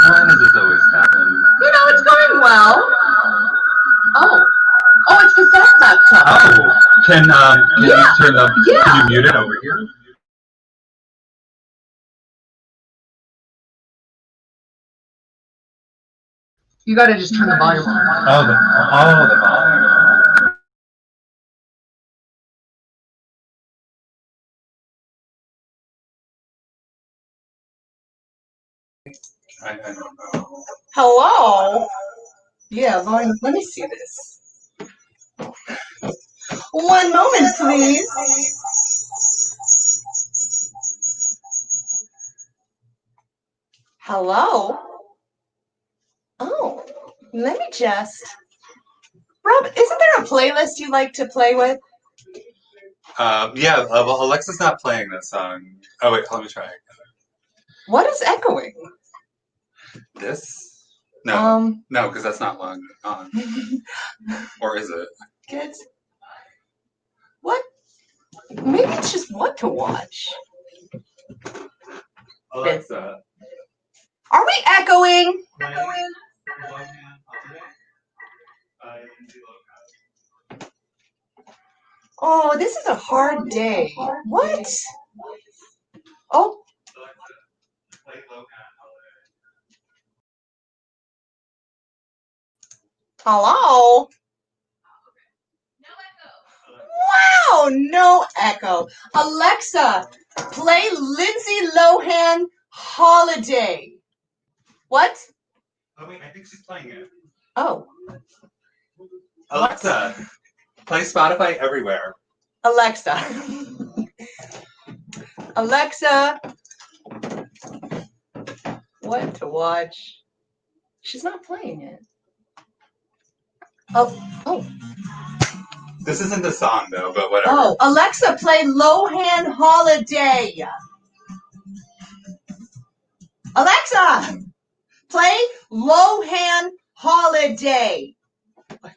Why does this always happen? You know, it's going well. Oh. Oh, it's the sound laptop. Oh, can you turn the, can you mute it over here? You gotta just turn the volume on. Oh, the volume. I don't know. Hello? Yeah, volume. Let me see this. One moment, please. Hello? Oh, let me just. Rob, isn't there a playlist you like to play with? Yeah, well, Alexa's not playing this song. Oh, wait, let me try. What is echoing? This? No, no, because that's not long on. Or is it? Kids? What? Maybe it's just what to watch. Alexa. Are we echoing? Oh, this is a hard day. What? Oh. Hello? Wow, no echo. Alexa, play Lindsay Lohan Holiday. What? Oh, wait, I think she's playing it. Oh. Alexa, play Spotify everywhere. Alexa. Alexa, what to watch? She's not playing it. Oh. This isn't the song, though, but whatever. Oh, Alexa, play Lohan Holiday. Alexa, play Lohan Holiday. What?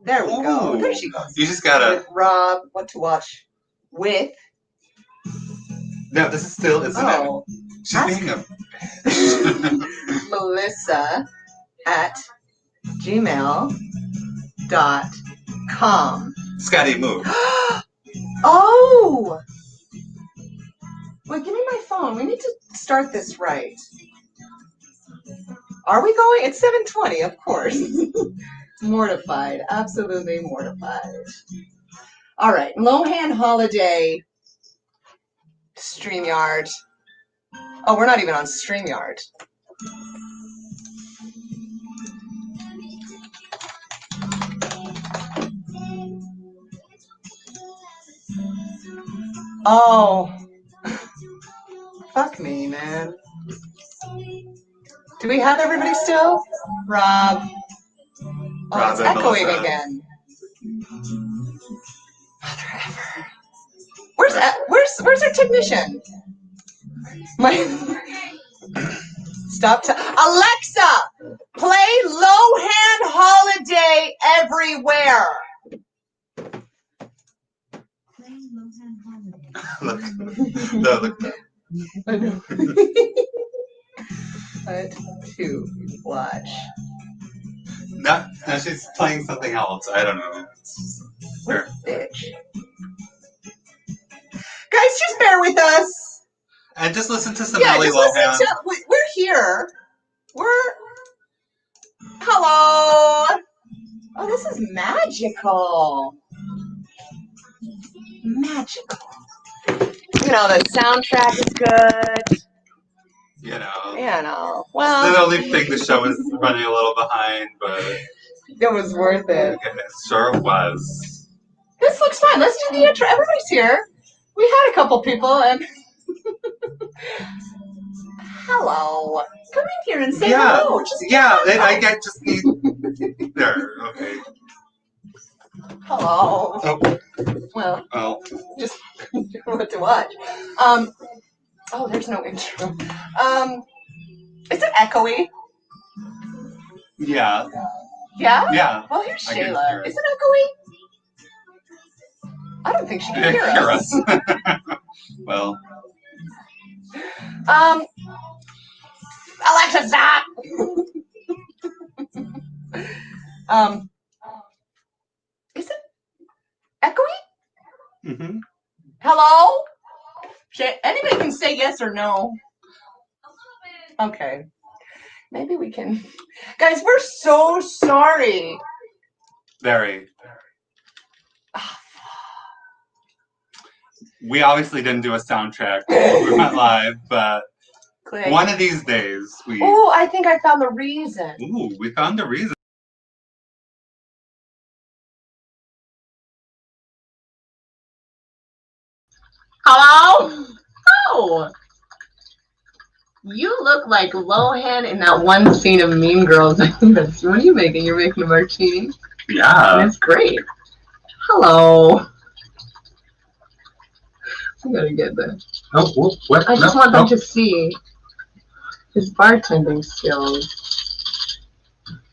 There we go. There she goes. You just gotta. With Rob, what to watch with? No, this is still, isn't it? She's being a bitch. Melissa at gmail.com. Scotty, move. Oh! Wait, give me my phone. We need to start this right. Are we going? It's 7:20, of course. Mortified. Absolutely mortified. All right. Lohan Holiday. StreamYard. Oh, we're not even on StreamYard. Oh. Fuck me, man. Do we have everybody still? Rob. Oh, it's echoing again. Mother ever. Where's our technician? Stop. Alexa, play Lohan Holiday everywhere. Look. No, look. I know. What to watch? No, she's playing something else. I don't know. What bitch. Guys, just bear with us. And just listen to some Yeah, Ellie just Lohan. listen to. We're here. Hello. Oh, this is magical. Magical. You know, the soundtrack is good. You know. Well. The only thing the show is running a little behind, but it was worth it. It sure was. This looks fun. Let's do the intro. Everybody's here. We had a couple people and. Hello. Come in here and say hello. I just need. There, okay. Hello. Oh. Well. Oh. Just what to watch. Oh, there's no intro. Is it echoey? Yeah. Yeah? Yeah. Well, here's Shayla. Is it echoey? I don't think she can hear us. Well. Alexa, stop! Is it echoey? Mm-hmm. Hello? Anybody can say yes or no. Okay. Maybe we can. Guys, we're so sorry. Very. We obviously didn't do a soundtrack. We went live, but one of these days we. Oh, I think I found the reason. Ooh, we found the reason. Hello? Oh. You look like Lohan in that one scene of Mean Girls. What are you making? You're making a martini? Yeah. That's great. Hello. I gotta get that. Oh, what? I just want them to see his bartending skills.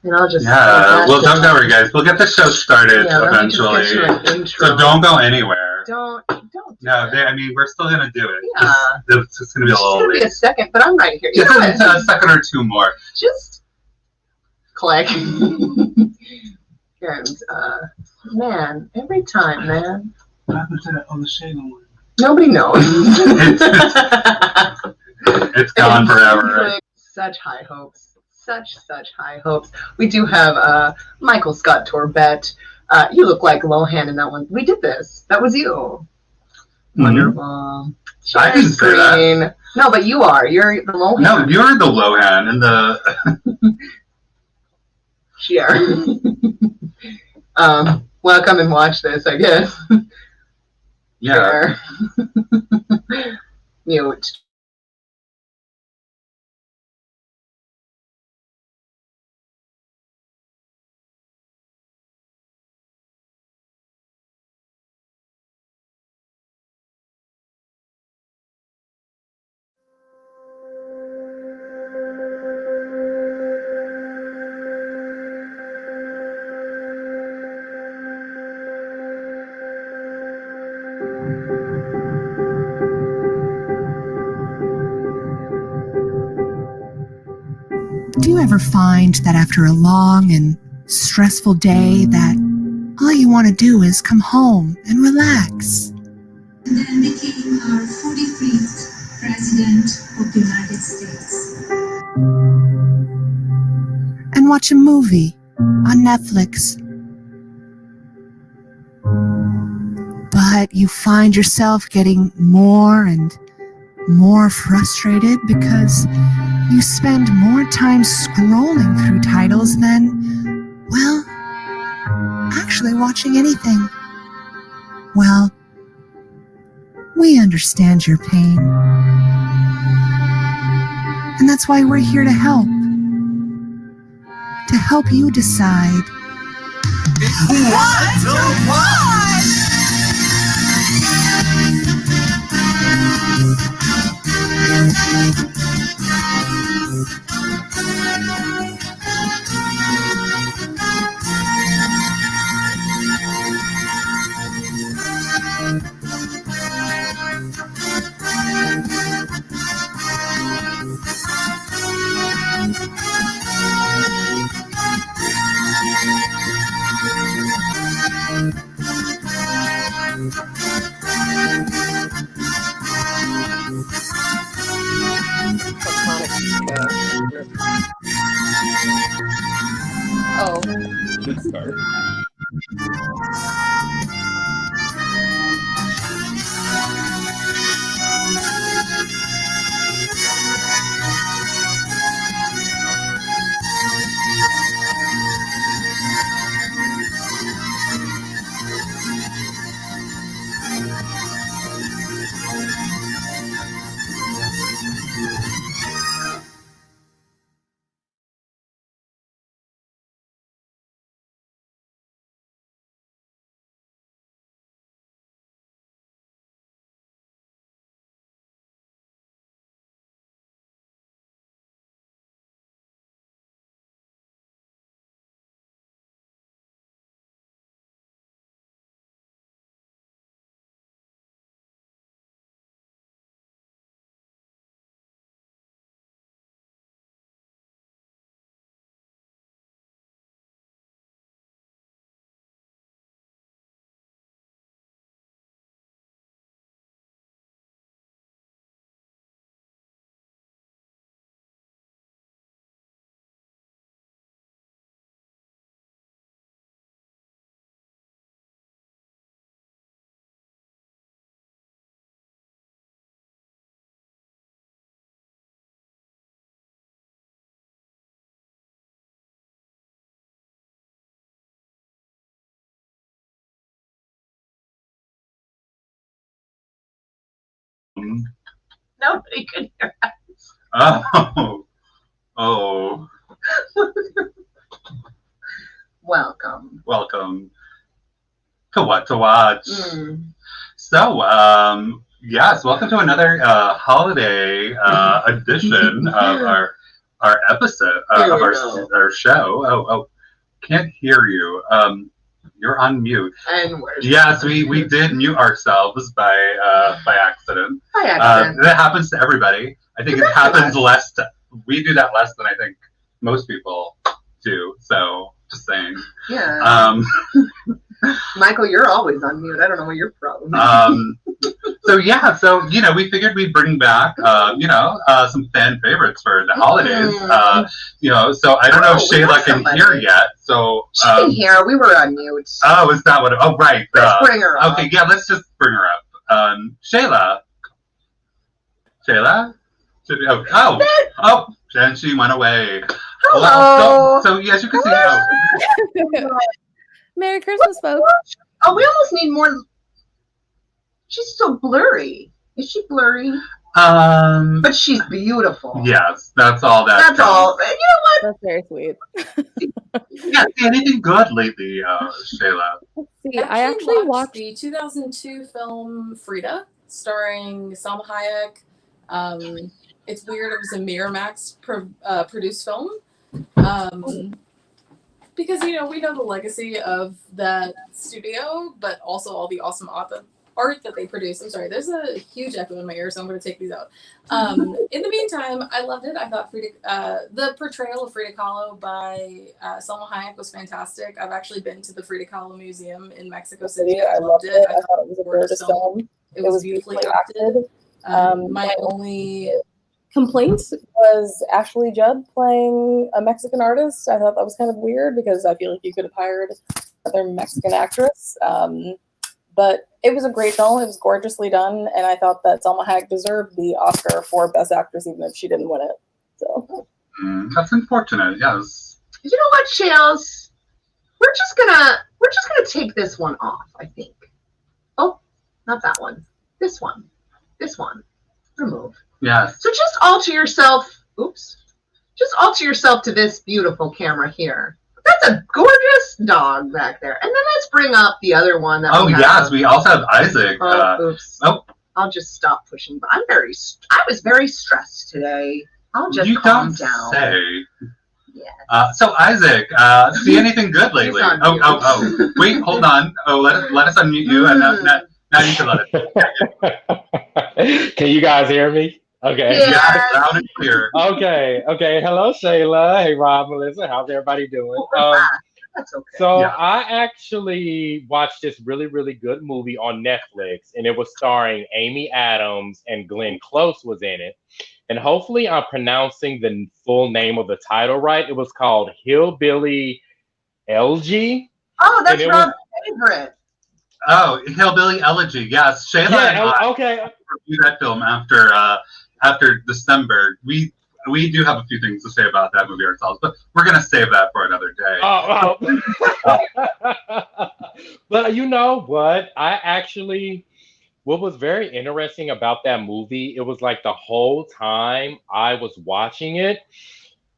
And I'll just... Yeah, well, don't worry, guys. We'll get the show started eventually. So don't go anywhere. Don't. No, I mean, we're still gonna do it. Yeah. It's just gonna be a little late. It's gonna be a second, but I'm right here. Just a second or two more. Just click. And man, every time, man. What happened to that other shade on? Nobody knows. It's gone forever. Such high hopes. Such high hopes. We do have Michael Scott Torbett. You look like Lohan in that one. We did this. That was you. Wonderful. I didn't say that. No, but you are. You're the Lohan. No, you're the Lohan and the. Sure. Well, come and watch this, I guess. Yeah. Mute. Do you ever find that after a long and stressful day that all you want to do is come home and relax? And then became our 43rd President of the United States. And watch a movie on Netflix. But you find yourself getting more and more frustrated because you spend more time scrolling through titles than, well, actually watching anything. Well, we understand your pain. And that's why we're here to help. To help you decide. What to watch? Oh. Good start. Nobody could hear us. Oh. Welcome. Welcome to What to Watch. So, yes, welcome to another holiday edition of our episode of our show. Oh, can't hear you. You're on mute. And we're yes, we did mute ourselves by accident. By accident. That happens to everybody. I think it happens less. We do that less than I think most people do. So, just saying. Yeah. Michael, you're always on mute. I don't know what your problem is. So we figured we'd bring back some fan favorites for the holidays. So I don't know if Shayla can hear yet. So she can hear. We were on mute. Oh, is that what? Oh, right. Let's bring her up. Okay, yeah, let's just bring her up. Shayla. And she went away. Hello. So yes, you can see. Merry Christmas, folks. Oh, we almost need more. She's so blurry. Is she blurry? But she's beautiful. Yes, that's all. That's all. You know what? That's very sweet. Yeah, anything good lately, Shayla? Let's see. I actually watched the 2002 film Frida, starring Salma Hayek. It's weird. It was a Miramax produced film. Because, we know the legacy of that studio, but also all the awesome art that they produce. I'm sorry, there's a huge echo in my ear, so I'm going to take these out. In the meantime, I loved it. I thought the portrayal of Frida Kahlo by Salma Hayek was fantastic. I've actually been to the Frida Kahlo Museum in Mexico City. I loved it. I thought it was a gorgeous film. It was beautifully acted. My only complaint was Ashley Judd playing a Mexican artist. I thought that was kind of weird because I feel like you could have hired another Mexican actress. But it was a great film. It was gorgeously done, and I thought that Salma Hayek deserved the Oscar for Best Actress, even if she didn't win it. So that's unfortunate. Yes. You know what, Shales? We're just gonna take this one off. I think. Oh, not that one. This one. Remove. Yes. So just alter yourself. Oops. Just alter yourself to this beautiful camera here. That's a gorgeous dog back there. And then let's bring up the other one. Yes, we also have Isaac. Oops. I'll just stop pushing. But I was very stressed today. I'll just calm down. Say. Yes. So Isaac, see anything good lately? Oh. Wait, hold on. Oh, let us unmute you, and now you can let it. Can you guys hear me? Okay. Yeah, loud and clear. Okay. Hello, Shayla. Hey, Rob, Melissa. How's everybody doing? That's okay. So I actually watched this really, really good movie on Netflix, and it was starring Amy Adams, and Glenn Close was in it. And hopefully I'm pronouncing the full name of the title right. It was called Hillbilly Elegy. Oh, that's Rob's favorite. Oh, Hillbilly Elegy. Yes, Shayla. Yeah. Okay. Review that film after December. We do have a few things to say about that movie ourselves, but we're gonna save that for another day. But you know what? What was very interesting about that movie, it was like the whole time I was watching it,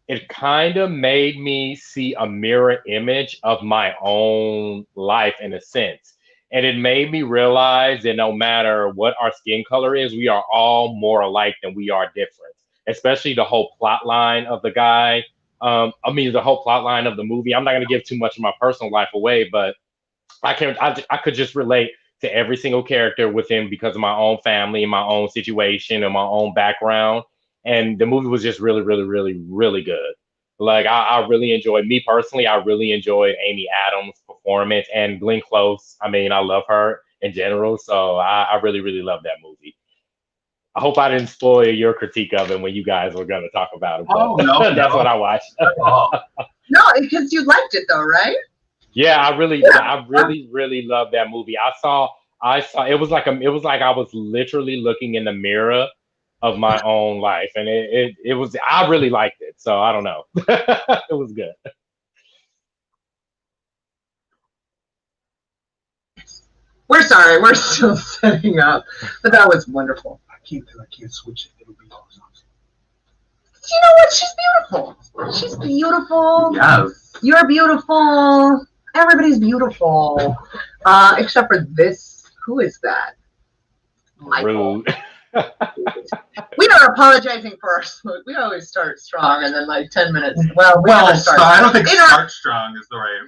it kind of made me see a mirror image of my own life in a sense. And it made me realize that no matter what our skin color is, we are all more alike than we are different. Especially the whole plot line of the guy. The whole plot line of the movie. I'm not going to give too much of my personal life away, but I could just relate to every single character within because of my own family and my own situation and my own background. And the movie was just really, really, really, really good. Like I really enjoyed, me personally, I really enjoyed Amy Adams' performance and Glenn Close. I mean, I love her in general. So I really, really love that movie. I hope I didn't spoil your critique of it when you guys were going to talk about it. But that's what I watched. No, because you liked it though, right? Yeah, I really, really loved that movie. I saw. It was like I was literally looking in the mirror of my own life, and it was. I really liked it. So I don't know. It was good. We're sorry, we're still setting up, but that was wonderful. can't switch it. It'll be horizontal. You know what? She's beautiful. She's beautiful. Yes. You're beautiful. Everybody's beautiful. Except for this. Who is that? Michael. Rude. We are apologizing for our smoke. We always start strong and then like 10 minutes. Well, So I don't think start strong is the right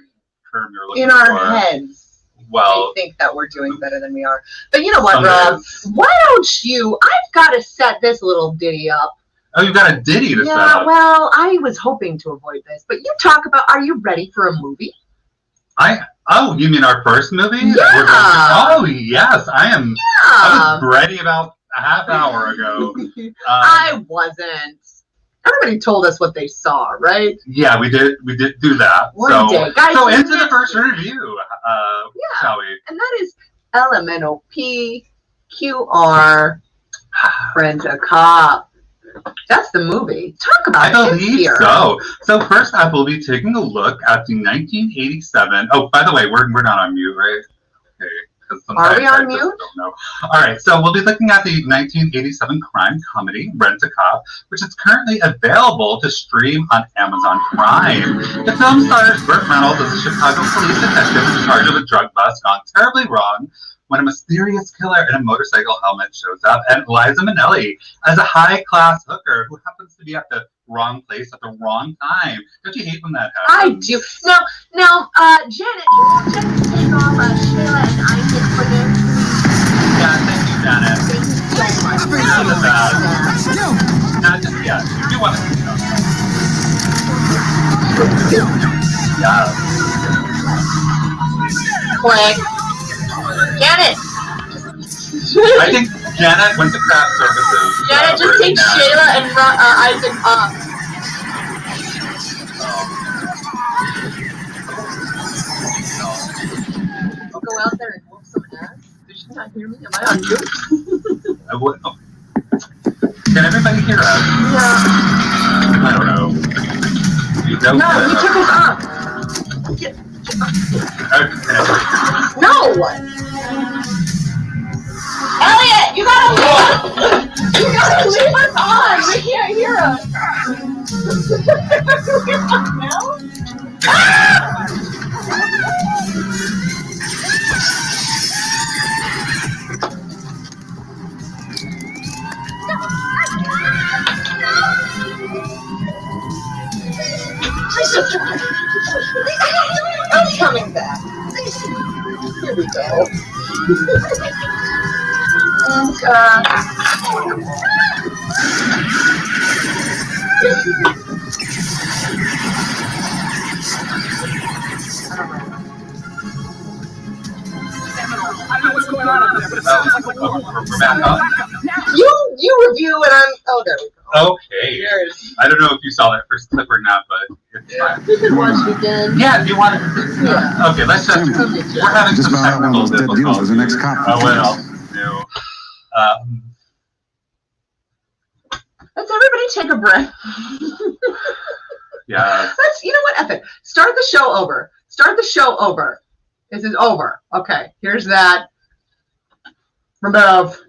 term you're looking for. In our heads. Well, we think that we're doing better than we are. But you know what, some Rob? days. Why don't you? I've got to set this little ditty up. Oh, you've got a ditty to set up. Well, I was hoping to avoid this, but you talk about, are you ready for a movie? Oh, you mean our first movie? Yeah. Oh, yes, I am. Yeah. I was ready about a half hour ago. I wasn't. Everybody told us what they saw, right? Yeah, we did do that. One day. Guys, so into the first review, shall we? And that is LMNOP Rent a Cop. That's the movie. Talk about it. I believe so. So first up, we'll be taking a look at the 1987. Oh, by the way, we're not on mute, right? Okay. Are we on mute? Don't know. All right, so we'll be looking at the 1987 crime comedy Rent a Cop, which is currently available to stream on Amazon Prime. The film stars Burt Reynolds as a Chicago police detective in charge of a drug bust gone terribly wrong when a mysterious killer in a motorcycle helmet shows up, and Liza Minnelli as a high-class hooker who happens to be at the wrong place at the wrong time. Don't you hate when that happens? I do. Now, Janet, can you just take off Sheila and Isaac for this? Yeah, thank you, Janet. Thank you so much. You're the best. Not just yet. You want to Yeah. Click. Janet. I think Janet went to craft services. Janet, just take Sheila and Isaac off. I'll go out there and whoop some ass. Did she not hear me? Am I on mute? I would. Oh. Can everybody hear us? Yeah. I don't know. You know No, you took us off. No! Elliot, you gotta leave us on! We can't hear us! We're on now? I'm coming back. Here we go. And, I don't know what's going on up there, but it sounds like a war. We're back on. you review and I'm, oh, there we go. Okay. There's, I don't know if you saw that first clip or not, but it's fine. we can watch it again. Yeah, do you want to? Yeah. Okay, let's just. We're having Just some about how technical those dead deals was the next difficulties. cop. Oh, what else is new? Let's everybody take a breath. Yeah. Let's, you know what, F it. Start the show over. Start the show over. This is over. Okay, here's that. Remove.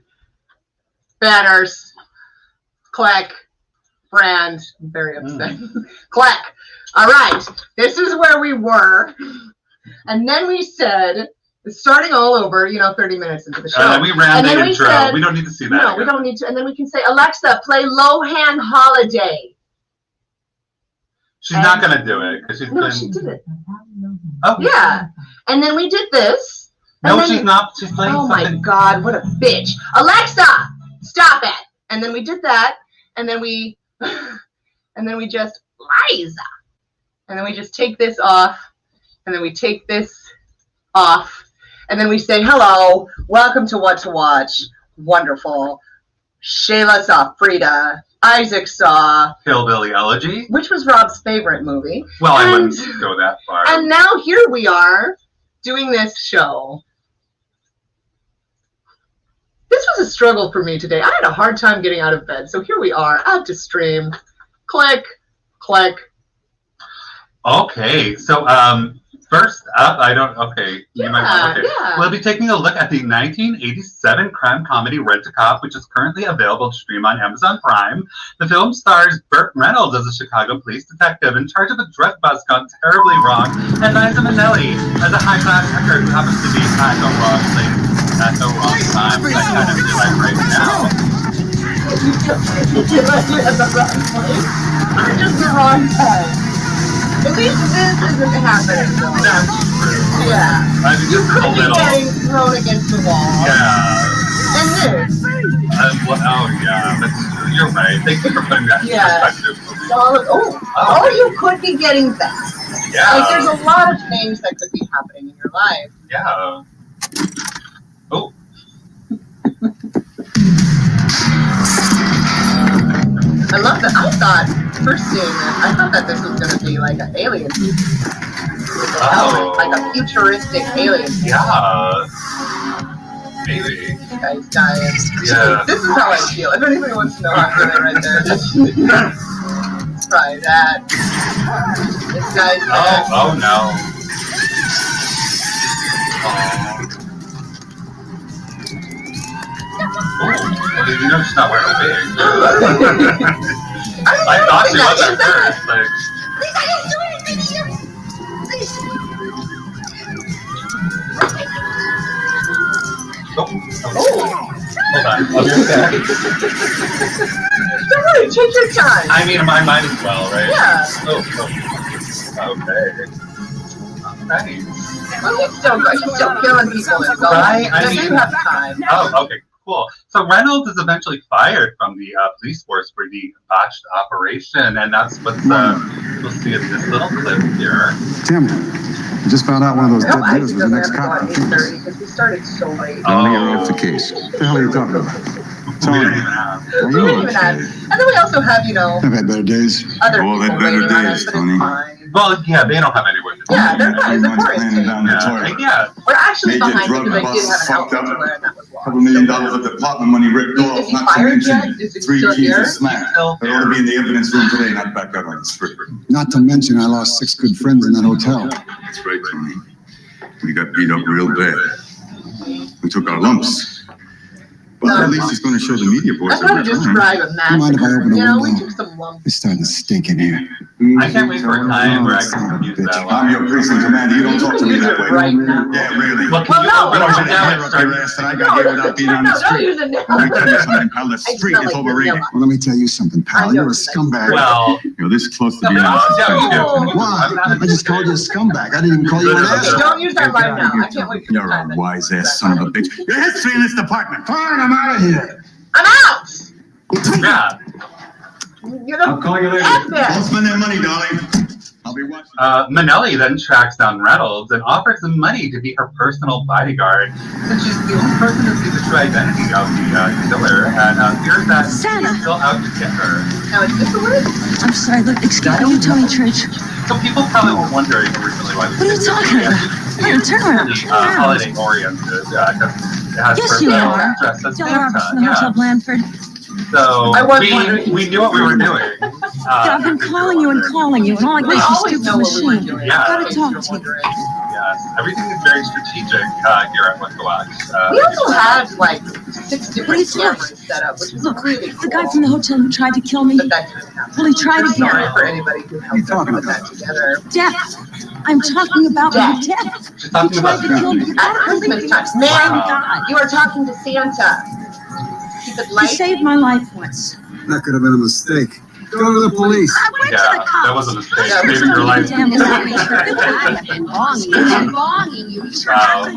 Banners. Click. Brand. I'm very upset. Click. All right. This is where we were. And then we said, starting all over, 30 minutes into the show. And then we ran And the then we intro. said- We don't need to see that. No, we don't need to. And then we can say, Alexa, play Lohan Holiday. She's not going to do it because she's No, been. she did it. Oh, Yeah. And then we did this. No, and then, she's not. She's playing oh my something. God, what a bitch. Alexa, stop it. And then we did that. And then we, just, Liza. And then we just take this off. And then we take this off. And then we say, hello, welcome to What to Watch. Wonderful. Shayla saw Frida. Isaac saw, Hillbilly Elegy. which was Rob's favorite movie. Well, I And- wouldn't go that far. And now here we are doing this show. This was a struggle for me today. I had a hard time getting out of bed. So here we are, out to stream. Click, click. Okay, so First up, okay. Yeah. We'll be taking a look at the 1987 crime comedy Rent-A-Cop, which is currently available to stream on Amazon Prime. The film stars Burt Reynolds as a Chicago police detective in charge of a drug bust gone terribly wrong, and Liza Minnelli as a high-class hacker who happens to be at the wrong place at the wrong time, which I kind of feel like right now. At the wrong place. Or just the wrong time. At least this isn't happening. That's true. Yeah. I mean, You just a could be little. getting thrown against the wall. Yeah. And this. Yeah, that's true. You're right. Thank you for putting that in perspective. Oh, you could be getting that. Yeah. Like, there's a lot of things that could be happening in your life. Yeah. Oh. I love that. I thought, first seeing this, I thought that this was going to be like an alien movie. Oh. Like a futuristic alien movie. Yeah. Maybe. This guy's dying. Yeah. This is how I feel. If anybody wants to know how I'm feeling right there, just try that. This guy's dead. Oh no. Well, did you know she's not wearing a wig? I thought she was at first. Like, hold on. I'll be right back. Don't worry, take your time. I mean, I might as well, right? Yeah. Okay. Nice. Well, he's still killing people in Gulf. Right? I You mean- have time. Oh, okay, cool. So Reynolds is eventually fired from the police force for the botched operation, and that's what's we'll see in this little clip here. Tim, I just found out one of those dead I dealers was the next cop on 8:30 because we started so late. Don't even off the case. What the hell are you talking about? We didn't even have. Are We you didn't even have, and then we also have, I've had better days. other Oh, people they've better waiting on us, days, but Tony. it's fine. Well, yeah, they don't have anywhere to go. Yeah, they're fine. They're Everyone's cleaning quarantined. down the toilet. Yeah. We're actually Major behind drug because I did busts have an fucked outfit up. to wear, and that was lost. $2 million of department money ripped off, Is he not to fired yet? mention Is he 3 still keys here? of smack. Still They ought to be in the evidence room today, not back out on the street. Not to mention, I lost 6 good friends in that hotel. That's right, Tony. We got beat up real bad. We took our lumps. But at least it's going to show the media boys I'm that going we're to trying. describe a Mind if I massacre. open the You know, we window? took some lumps. It's starting to stink in here. I can't wait for a time where I can use that I'm line. your precinct commander. You don't talk to me that way. Right now. Yeah, really. Well, can you Well, open no, up no, the now and Up start? your ass that I got here without being on the Don't street. use it now. Let me tell you something, pal. The I street smell is like overrated. vanilla. Well, let me tell you something, pal. You're a scumbag. Well, You're this close to no, being no, honest. you do. Why? I just called you a scumbag. I didn't even call you an Okay, asshole. don't use that line now. I can't wait for the You're time. a wise ass son of a bitch. Your history in this department. Fine, I'm out of here. I'm out! Yeah. You know, I'll call you later. F that. Don't spend that money, darling. I'll be watching. Minnelli then tracks down Reynolds and offers him money to be her personal bodyguard, since she's the only person to see the true identity of the killer, and fears that Santa. he's still out to get her. Now, is this the word? I'm sorry, look, excuse me, are you Tony Church? So people probably were wondering originally why this What are you video talking was about? Here, turn around, really, turn around. holiday oriented, because it has Yes, you Burt are. Reynolds dressed as Dylan Santa. Roberts from the Yeah. Hotel Blandford. So I was wondering. we knew what we were doing. I've been calling you and calling you, and all I We got is always your know stupid what we were machine. doing. Yeah. I've got in to case talk you're to you. wondering. Yes, everything is very strategic here at What to Watch. We also had like 6 different What is that? cameras set up, which was Look, really cool. the guy from the hotel who tried to kill me, But that didn't happen. well, he tried I'm sorry again. for anybody who helped us put that together. Death. I'm talking about my death. She's He talking tried about to kill me. You At gotta believe Christmas me. time. Thank Ma'am, God. you are talking to Santa. Keep it He light. saved my life once. That could have been a mistake. Go to the police. I went to Yeah, the cops. that was a mistake. Yeah, Saving your life. Damn Wow. I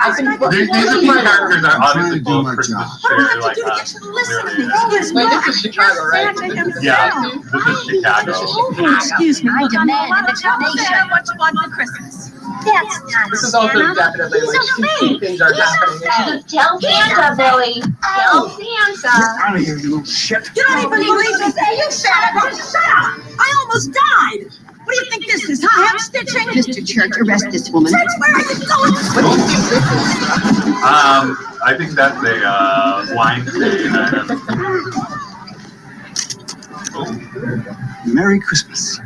can These characters are obviously full of Christmas cheer, What do I like have to do to us. get you to listen to me? Really. Excuse me. Wait, this is Chicago, right? Santa himself. Yeah, this is Chicago. Oh, excuse me. Look, I'm not allowed to tell Santa what you want for Christmas. That's not This is also definitely like two things are happening. Tell Santa, Billy. Tell Santa. Out of here, you little shit. You don't even believe me. You shut up. Shut up. I almost died. What do you think this is? Ham stitching? Mr. Church, arrest this woman. Church, where are you going? What do you think this is? I think that's a wine stain. Merry Christmas.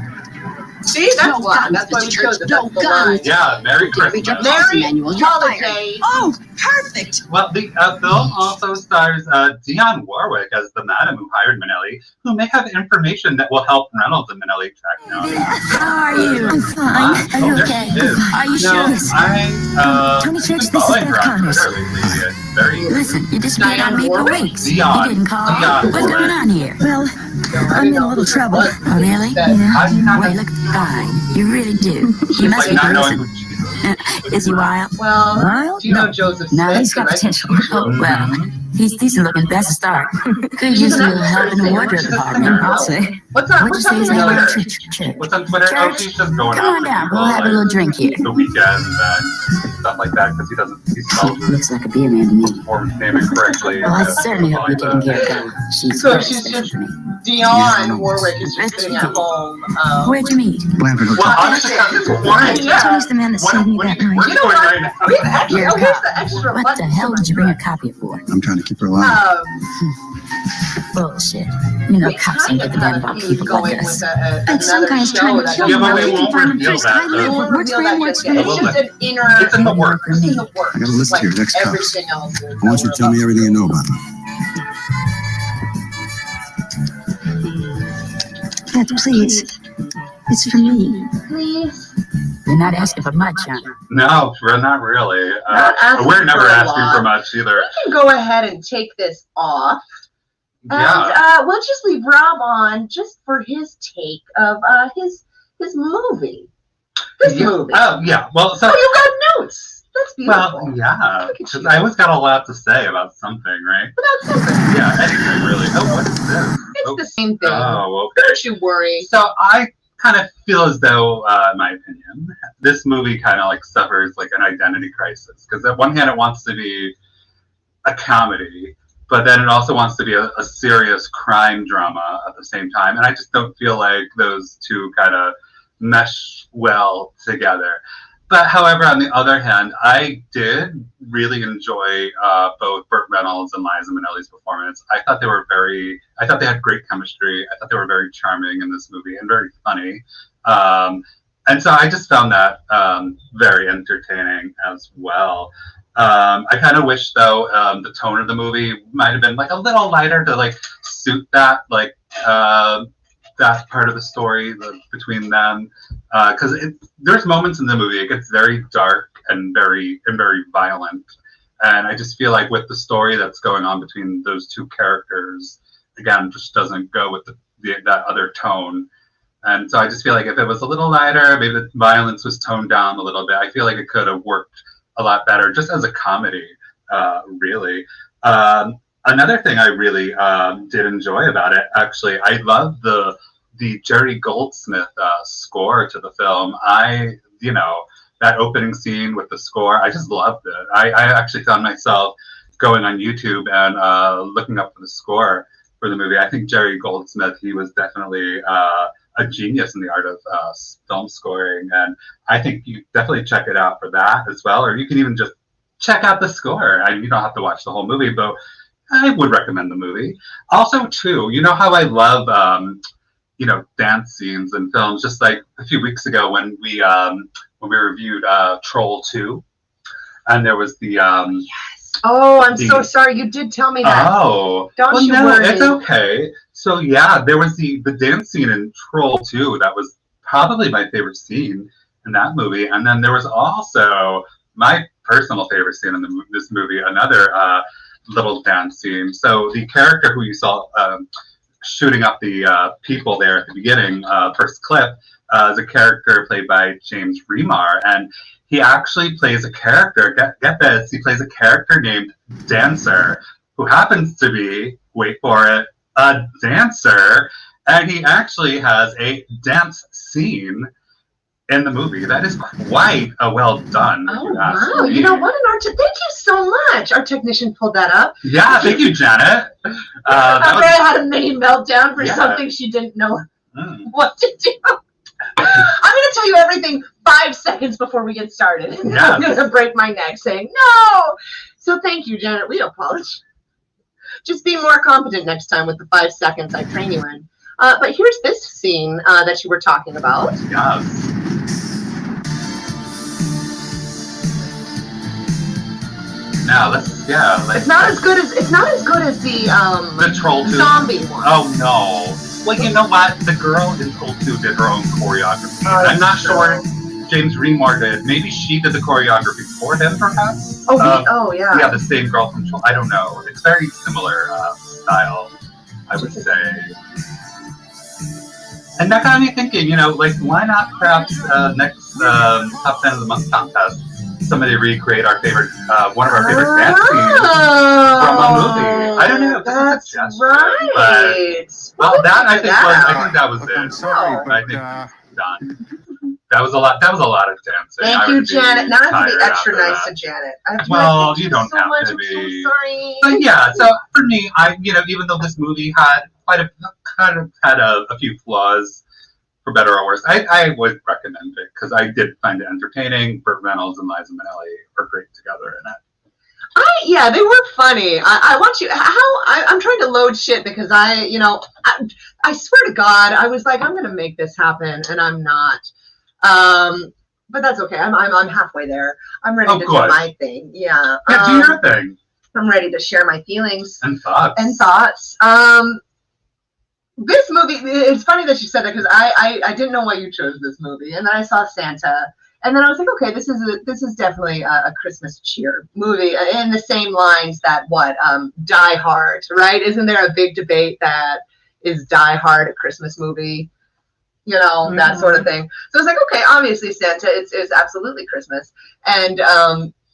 See, that's why. That's why we chose it. That's the line. Yeah, Merry Christmas. Merry Manual. holiday. Oh, perfect. Well, the film also stars Dionne Warwick as the madam who hired Minnelli, who may have information that will help Reynolds and Minnelli track down. How are you? I'm fine. Are you okay? Are you sure? Tony checks this stuff Connors. Very Listen, you disappeared on me for weeks. You Dionne. didn't call. Dionne What's going on here? Well, I'm in a little trouble. Oh, really? How do you not Well, you look fine. You really do. You must like be not knowing crazy. who Jesus is? Is he wild? Well, Wild? do you know Joseph No, Smith? he's got right? potential. Oh, well, he's decent looking. That's a start. Could He's use a an little help in the actor. wardrobe She's a department, singer. I'll say. What's up? What'd you What's say up his on name was? Twitter? Church. What's on Twitter? Oh, he's just going Come out on with down. people, We'll have a like, little drink here. the weekend and stuff like that because he spells his Looks like a beer man to me. performance name incorrectly. Well, I certainly hope you didn't get done. She's So very she's special just to me. Dionne Warwick is just sitting at home. Where'd you meet? Well, honestly, because it's quarantine. Yeah. Tony's the man that saved me that night. We're You know going what? right now. We have extra. You're Oh, a here's cop. the extra What button. the hell did you bring a copy for? I'm trying to keep her alive. Bullshit. You know, cops don't give a damn about He was people like going us. with And some guy's trying to kill Yeah, me. but Now we we can won't find him reveal first. that, I though. live. We won't What's reveal for that him? What's just for yet. me? It's just an inner. It's in the works. It's in the works. I got a list Like here of ex-cops. everything else is. I want you to tell me everything you know about them. Cat, please. It's for me. Please. You're not asking for much, huh? No, we're not really. Not asking We're never for a asking lot. for much either. We can go ahead and take this off. Yeah. And we'll just leave Rob on just for his take of his movie. This movie. Oh, yeah. Well, so. Oh, you got notes. That's beautiful. Well, yeah. Look at 'Cause you. I always got a lot to say about something, right? About something. Yeah, anything really. Oh, what is this? It's Oh, the same thing. oh, okay. Don't you worry. So I kind of feel as though, in my opinion, this movie kind of like suffers like an identity crisis. Because at one hand, it wants to be a comedy, but then it also wants to be a serious crime drama at the same time. And I just don't feel like those two kind of mesh well together. But however, on the other hand, I did really enjoy both Burt Reynolds and Liza Minnelli's performance. I thought they had great chemistry. I thought they were very charming in this movie and very funny. And so I just found that very entertaining as well. I kind of wish though the tone of the movie might have been like a little lighter to like suit that that part of the story between them, because there's moments in the movie it gets very dark and very violent, and I just feel like with the story that's going on between those two characters, again, just doesn't go with that other tone. And so I just feel like if it was a little lighter, maybe the violence was toned down a little bit, I feel like it could have worked a lot better just as a comedy, really. Another thing I really did enjoy about it, actually, I love the Jerry Goldsmith score to the film. That opening scene with the score, I just loved it. I actually found myself going on YouTube and looking up for the score for the movie. I think Jerry Goldsmith, he was definitely a genius in the art of film scoring, and I think you definitely check it out for that as well, or you can even just check out the score. You don't have to watch the whole movie, but I would recommend the movie. Also, too, you know how I love, dance scenes in films. Just like a few weeks ago when we reviewed Troll 2, and there was the Yes. Oh, I'm so sorry. You did tell me that. Oh, Don't you no, worry. it's okay. So yeah, there was the dance scene in Troll 2 that was probably my favorite scene in that movie, and then there was also my personal favorite scene in this movie, another little dance scene. So the character who you saw shooting up the people there at the beginning, first clip, is a character played by James Remar, and he actually plays a character, get this, he plays a character named Dancer, who happens to be, wait for it, a dancer, and he actually has a dance scene in the movie. That is quite a well done. Oh, wow. You know what? Thank you so much. Our technician pulled that up. Yeah, thank you, Janet. I had a mini meltdown for something she didn't know what to do. I'm going to tell you everything 5 seconds before we get started. Yes. I'm going to break my neck saying, no. So thank you, Janet. We apologize. Just be more competent next time with the 5 seconds I train you in. But here's this scene that you were talking about. Yes. Now it's not as good as the Troll 2 zombie one. Oh no. Well, you know what? The girl in Troll 2 did her own choreography. I'm not sure James Remore did. Maybe she did the choreography for him, perhaps. Oh yeah. Yeah, the same girl from Troll. I don't know. It's very similar style, I would say. And that got me thinking, like, why not perhaps next Top 10 of the Month contest, somebody recreate our favorite, one of our favorite dance scenes from a movie. I don't know. That's right. Well, I think that was it. I'm sorry, but I think done. That was a lot of dancing. Thank you, Janet. Now I have to be extra nice to Janet. Well, you don't have to be. I'm so sorry. But yeah, so for me, even though this movie had a few flaws, for better or worse, I would recommend it because I did find it entertaining. Burt Reynolds and Liza Minnelli are great together in it. Yeah, they were funny. I want you. I'm trying to load shit because I swear to God, I was like, I'm gonna make this happen, and I'm not. But that's okay. I'm halfway there. I'm ready to do my thing. Yeah. Yeah, do your thing. I'm ready to share my feelings and thoughts. This movie. It's funny that you said that because I didn't know why you chose this movie, and then I saw Santa. And then I was like, okay, this is definitely a Christmas cheer movie in the same lines that Die Hard, right? Isn't there a big debate that is Die Hard a Christmas movie? That sort of thing. So I was like, okay, obviously Santa, it's absolutely Christmas. And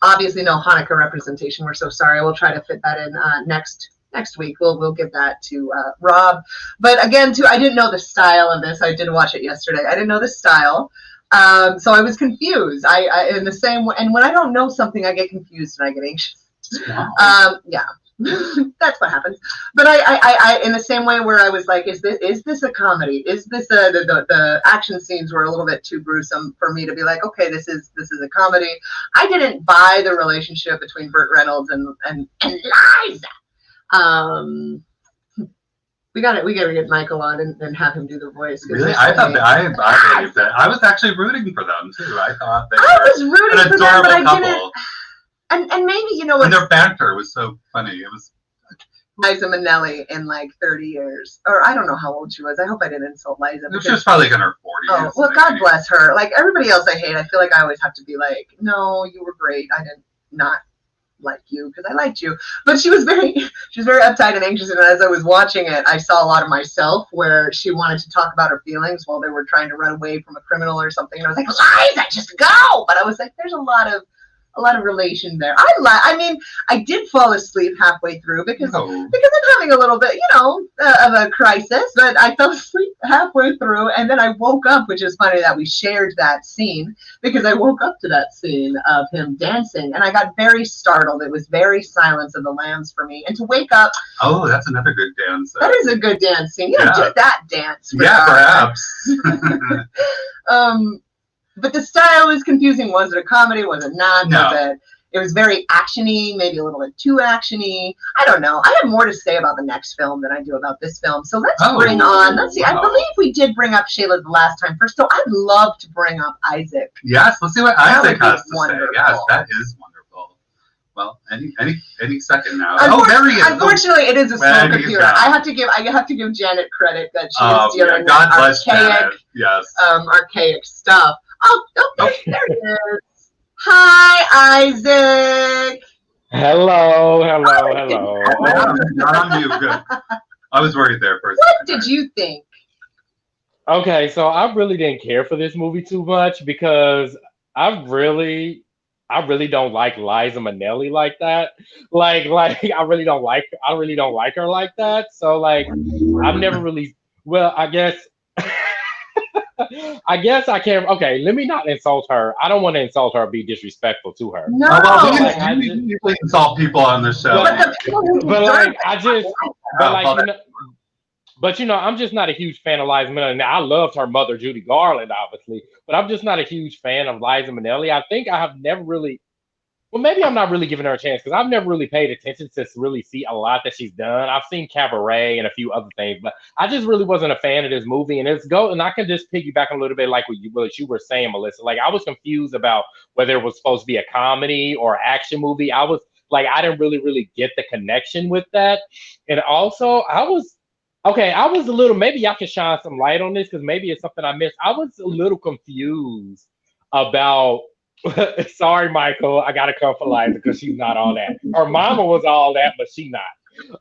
obviously no Hanukkah representation. We're so sorry. We'll try to fit that in next week. We'll give that to Rob. But again, too, I didn't know the style of this. I did watch it yesterday. I didn't know the style. So I was confused. I in the same way, and when I don't know something, I get confused and I get anxious. Yeah, that's what happens. But I in the same way where I was like, is this a comedy? Is this the action scenes were a little bit too gruesome for me to be like, okay, this is a comedy. I didn't buy the relationship between Burt Reynolds and Liza. We gotta get Michael on and have him do the voice. Really? I thought I believed that. I was actually rooting for them too. I thought they was rooting an for them, but I couple. didn't. And maybe and their banter was so funny. It was Liza Minnelli in like 30 years, or I don't know how old she was. I hope I didn't insult Liza. She was probably in her 40s. Oh well, God bless her. Like everybody else, I hate. I feel like I always have to be like, no, you were great. I didn't not like you because I liked you, but she was very uptight and anxious, and as I was watching it I saw a lot of myself where she wanted to talk about her feelings while they were trying to run away from a criminal or something, and I was like, Liza, just go. But I was like, there's a lot of relation there. I did fall asleep halfway through because I'm having a little bit of a crisis, but I fell asleep halfway through and then I woke up, which is funny that we shared that scene because I woke up to that scene of him dancing and I got very startled. It was very Silence of the Lambs for me, and to wake up, that's another good dance. That is a good dance scene. Yeah, just that dance. Perhaps. But the style is confusing. Was it a comedy? Was it not? No. It was very actiony, maybe a little bit too actiony. I don't know. I have more to say about the next film than I do about this film. So let's bring on. Let's see. Wow. I believe we did bring up Shayla the last time first. So I'd love to bring up Isaac. Yes, let's see what Isaac has to say. Yes, that is wonderful. Well, any second now. There he is. Unfortunately, it is a slow computer. I have to give Janet credit that she is dealing with archaic stuff. There he is. Hi, Isaac. Hello. Not on you. Good. I was worried there for a second. What did you think? Okay, so I really didn't care for this movie too much because I really don't like Liza Minnelli like that. Like I really don't like her like that. So like I've never really. Well, I guess I can't. Okay, let me not insult her. I don't want to insult her or be disrespectful to her. No, we usually insult people on the show. But I'm just not a huge fan of Liza Minnelli. Now, I loved her mother, Judy Garland, obviously, but I'm just not a huge fan of Liza Minnelli. I think I have never really. Well, maybe I'm not really giving her a chance because I've never really paid attention to really see a lot that she's done. I've seen Cabaret and a few other things, but I just really wasn't a fan of this movie. And and I can just piggyback a little bit like what you were saying, Melissa. Like I was confused about whether it was supposed to be a comedy or action movie. I was like, I didn't really get the connection with that. And also, I was a little. Maybe y'all can shine some light on this because maybe it's something I missed. I was a little confused about. Sorry, Michael. I gotta come for Liza because she's not all that. Her mama was all that, but she not.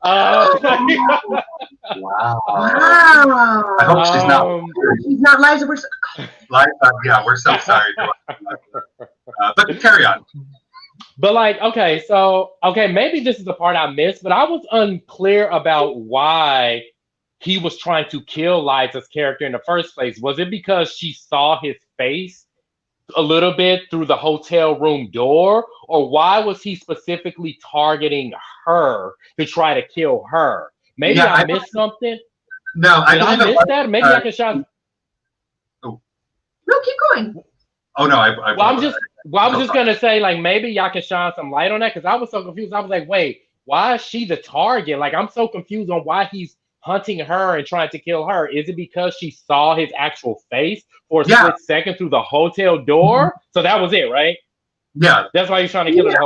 Wow. Wow. I hope she's not. She's not Liza. Liza, yeah, we're so sorry. But carry on. But like, maybe this is the part I missed, but I was unclear about why he was trying to kill Liza's character in the first place. Was it because she saw his face a little bit through the hotel room door, or why was he specifically targeting her to try to kill her? Maybe I missed something. No, I missed that. Maybe I can shine. Oh. No, keep going. Oh no, I was just gonna say like maybe y'all can shine some light on that because I was so confused. I was like, wait, why is she the target? Like I'm so confused on why he's hunting her and trying to kill her. Is it because she saw his actual face for a split second through the hotel door? Mm-hmm. So that was it, right? Yeah. That's why he's trying to kill her.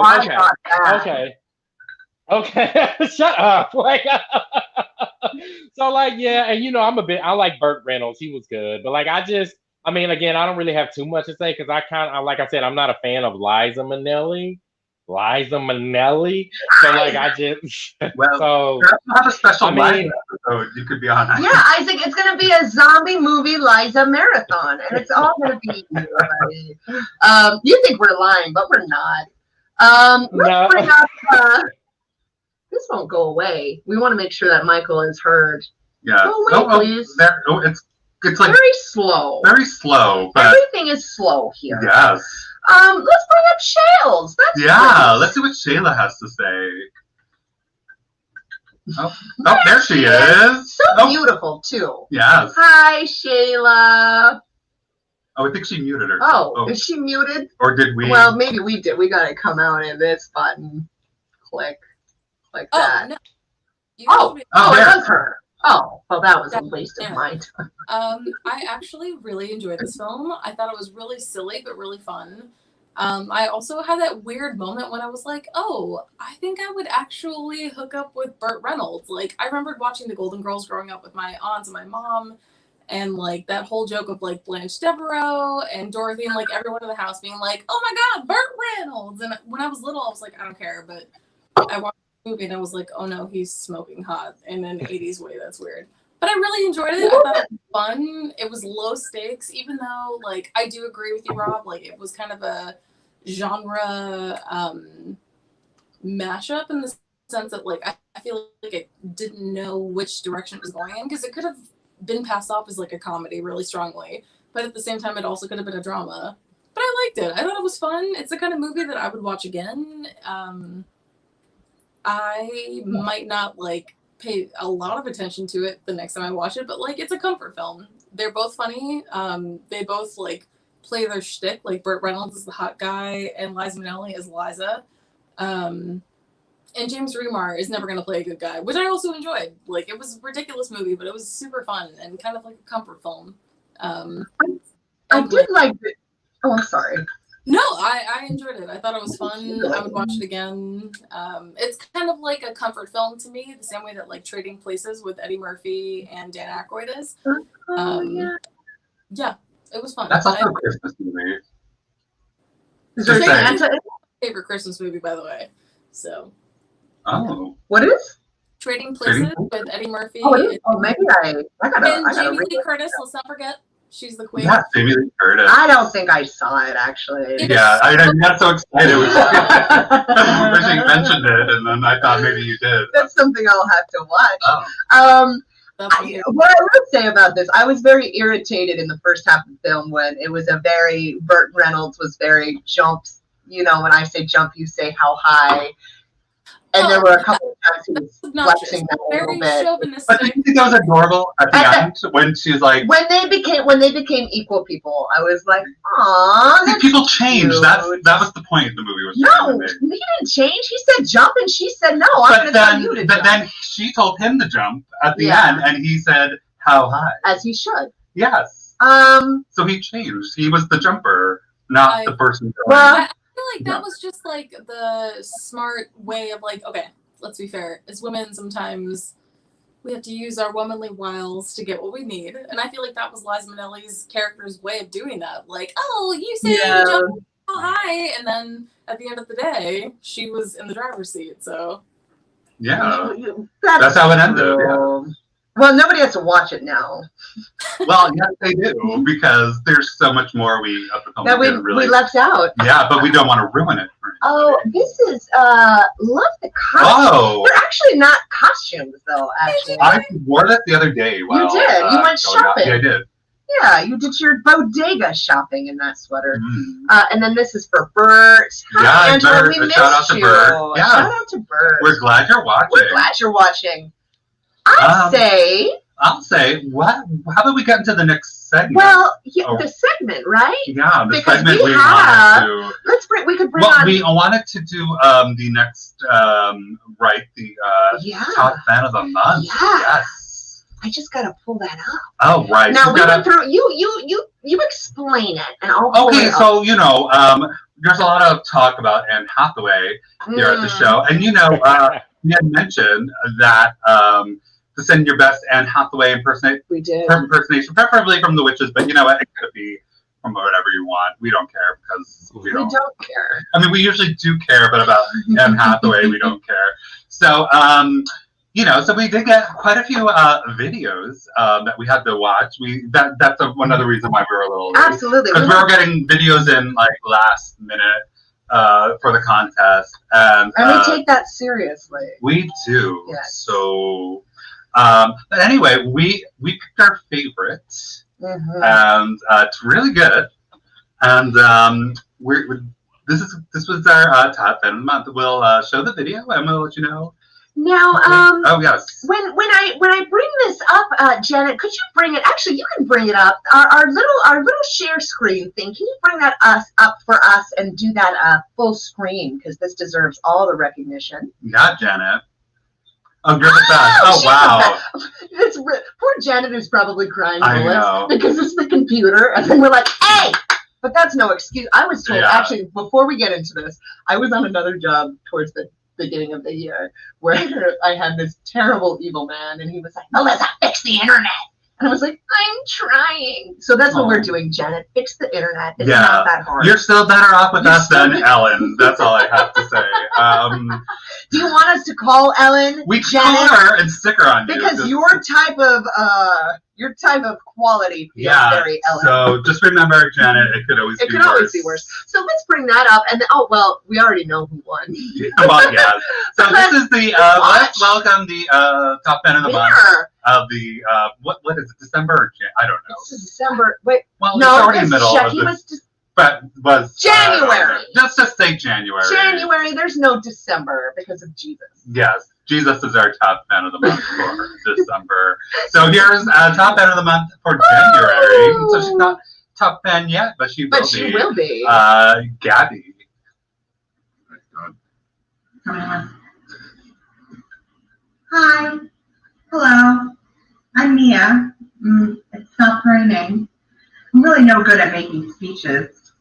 Okay. Shut up. Like, so like, yeah, and I like Burt Reynolds. He was good. But like, again, I don't really have too much to say because like I said, I'm not a fan of Liza Minnelli. So like I just so have a special Liza episode you could be on. Yeah, Isaac, it's gonna be a zombie movie Liza marathon, and it's all gonna be you. You think we're lying, but we're not. Let's bring up. This won't go away. We want to make sure that Michael is heard. Yeah. Go away, please. It's like very slow. Very slow. But everything is slow here. Yes. Let's bring up Shales. Let's see what Shayla has to say. Oh, there she is. So beautiful too. Yes. Hi, Shayla. Oh, I think she muted her. Oh, is she muted? Or did we? Well, maybe we did. We gotta come out in this button. Click that. No. It was her. Oh, well, that was a waste of my time. I actually really enjoyed this film. I thought it was really silly, but really fun. I also had that weird moment when I was like, oh, I think I would actually hook up with Burt Reynolds. Like, I remembered watching The Golden Girls growing up with my aunts and my mom, and like that whole joke of like Blanche Devereaux and Dorothy and like everyone in the house being like, oh my God, Burt Reynolds. And when I was little, I was like, I don't care. But I watched movie and I was like, oh no, he's smoking hot in an 80s way. That's weird. But I really enjoyed it. I thought it was fun. It was low stakes, even though like I do agree with you, Rob. Like it was kind of a genre mashup in the sense that like I feel like it didn't know which direction it was going in because it could have been passed off as like a comedy really strongly, but at the same time it also could have been a drama. But I liked it. I thought it was fun. It's the kind of movie that I would watch again. I might not like pay a lot of attention to it the next time I watch it, but like it's a comfort film. They're both funny. They both like play their shtick. Like Burt Reynolds is the hot guy and Liza Minnelli is Liza. And James Remar is never gonna play a good guy, which I also enjoyed. Like it was a ridiculous movie, but it was super fun and kind of like a comfort film. I did like it. Oh, I'm sorry. No, I enjoyed it. I thought it was fun. I would watch it again. It's kind of like a comfort film to me, the same way that like Trading Places with Eddie Murphy and Dan Aykroyd is. Yeah, it was fun. That's also a Christmas movie. It's my favorite Christmas movie, by the way. So. Oh. What is? Trading Places with Eddie Murphy. Oh, maybe I gotta. And Jamie Lee Curtis. Let's not forget. She's the queen. Yeah, Jamie Lee Curtis. I don't think I saw it actually. Yeah, I got so excited when she mentioned it, and then I thought maybe you did. That's something I'll have to watch. Oh. What I would say about this, I was very irritated in the first half of the film when it was Burt Reynolds was very jumps. You know, when I say jump, you say how high. And there were a couple of times he was obnoxious. flexing that a Very little bit. chauvinistic. But didn't you think that was adorable at the end when she's like, when they became equal people, I was like, "Aw, see, that's people change." cute." That was the point the movie was trying No, to make. he didn't change. He said jump, and she said no. I'm But going to tell you to then, jump. then she told him to jump at the Yeah. end, and he said, "How high?" As he should. Yes. So he changed. He was the jumper, not the person. Well, I feel like that was just like the smart way of like, okay, let's be fair. As women, sometimes we have to use our womanly wiles to get what we need, and I feel like that was Liza Minnelli's character's way of doing that. Like, oh, you say Yeah. you jump so high, and then at the end of the day, she was in the driver's seat. So Yeah, that's how it ended. Yeah. Well, nobody has to watch it now. Well, yes, they do, because there's so much more we up the film That we left out. Yeah, but we don't want to ruin it. Oh, this is love the costumes. Oh. They're actually not costumes though, actually. I wore that the other day. You did. You went shopping. Yeah, I did. Yeah, you did your bodega shopping in that sweater. Mm. And then this is for Bert. Hi, Yeah, Angela, Bert. we A missed shout out to you. Bert. Yeah. Shout out to Bert. We're glad you're watching. We're glad you're watching. I'll say, what? How about we get into the next segment? well, Oh. the segment, right? Yeah, the because segment we have. wanted to. We could bring Well, on. we wanted to do the next, the Yeah. top fan of the month. Yeah. Yes. I just gotta pull that up. Oh, right. Now You we gotta- went through. You explain it, and I'll. Pull Okay, it up. so there's a lot of talk about Anne Hathaway here at the show, and you had mentioned that to send your best Anne Hathaway impersonation, preferably from The Witches, but you know what, it could be from whatever you want. We don't care because we don't care. I mean, we usually do care, but about Anne Hathaway, we don't care. So, so we did get quite a few videos that we had to watch. That's one other reason why we were a little late. Absolutely. Because we were getting videos in like last minute for the contest, and we take that seriously. We do. Yes. So, but anyway, we picked our favorites, and it's really good. And this was our top fan of the month. We'll show the video and we'll let you know. Now, oh yes. When I bring this up, Janet, could you bring it? Actually, you can bring it up. Our little share screen thing. Can you bring that up for us and do that full screen, because this deserves all the recognition. Yeah, Janet. Oh, you're the best. Oh, wow. Poor Janet is probably crying I bullets know. because it's the computer, and then we're like, hey! But that's no excuse. I was told, actually, before we get into this, I was on another job towards the beginning of the year where I had this terrible evil man, and he was like, Melissa, fix the internet. And I was like, I'm trying. So that's what we're doing, Janet. Fix the internet. It's not that hard. You're still better off with us than Ellen. That's all I have to say. Do you want us to call Ellen? We Janet? call her and stick her on you. Because your type of quality feels very Ellen. So just remember, Janet, it could always be worse. So let's bring that up. And then, we already know who won. Well, yeah. So this is the let's welcome the top fan of the month of the what is it? December or I don't know. It's December. Wait, well, no, it's already in the middle of Shecky was January. Let's just say January. January. There's no December because of Jesus. Yes, Jesus is our top fan of the month for December. So here's top fan of the month for January. So she's not top fan yet, but she will be. Gabby. Hi. Hello. I'm Mia. It stopped raining. I'm really no good at making speeches.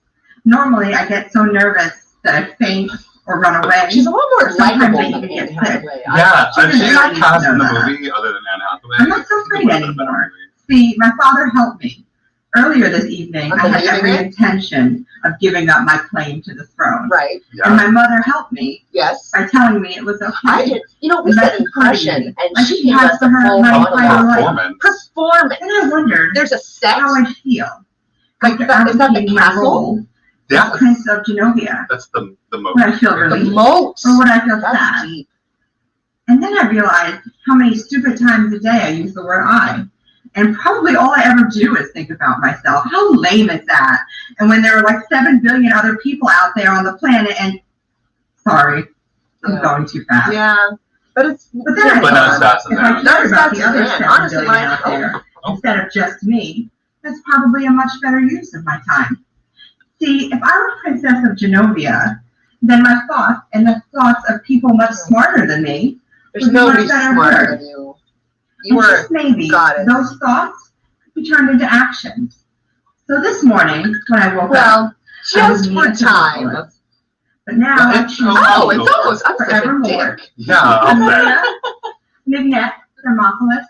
Normally, I get so nervous that I faint or run away. She's a lot more likable than Anne Anne Hathaway. Yeah, She's she's not cast in the movie other than Anne Hathaway. I'm not so afraid anymore. See, my father helped me. Earlier this evening, I had every intention of giving up my claim to the throne. Right. And my mother helped me. Yes. By telling me it was okay. I did. We said impression, and like she she gave has us for a her full my monologue. performance. Performance. And I wondered there's a set. how I feel. Like is that the castle? Yeah. Prince of Genovia. That's the moat. Would I feel relieved? The moat. Or would I feel That's sad? deep. And then I realized how many stupid times a day I use the word I. And probably all I ever do is think about myself. How lame is that? And when there are like 7 billion other people out there on the planet and, sorry, I'm going too fast. Yeah. But it's But then But not as fast as if I that. Not hear as about fast the as other that. 7 Honestly, billion Ryan, out there instead of just me, that's probably a much better use of my time. See, if I were Princess of Genovia, then my thoughts and the thoughts of people much smarter than me there's would be nobody much better smarter heard. than you. And You were just maybe goddess. those thoughts could be turned into action. So this morning, when I woke up, Well, I was just near for to the time. fullest. But now Yeah, I it's choose Oh, so it's almost I'm such a forevermore. dick. Yeah, I'll bet. Amelia, Mignette, Thermopolis,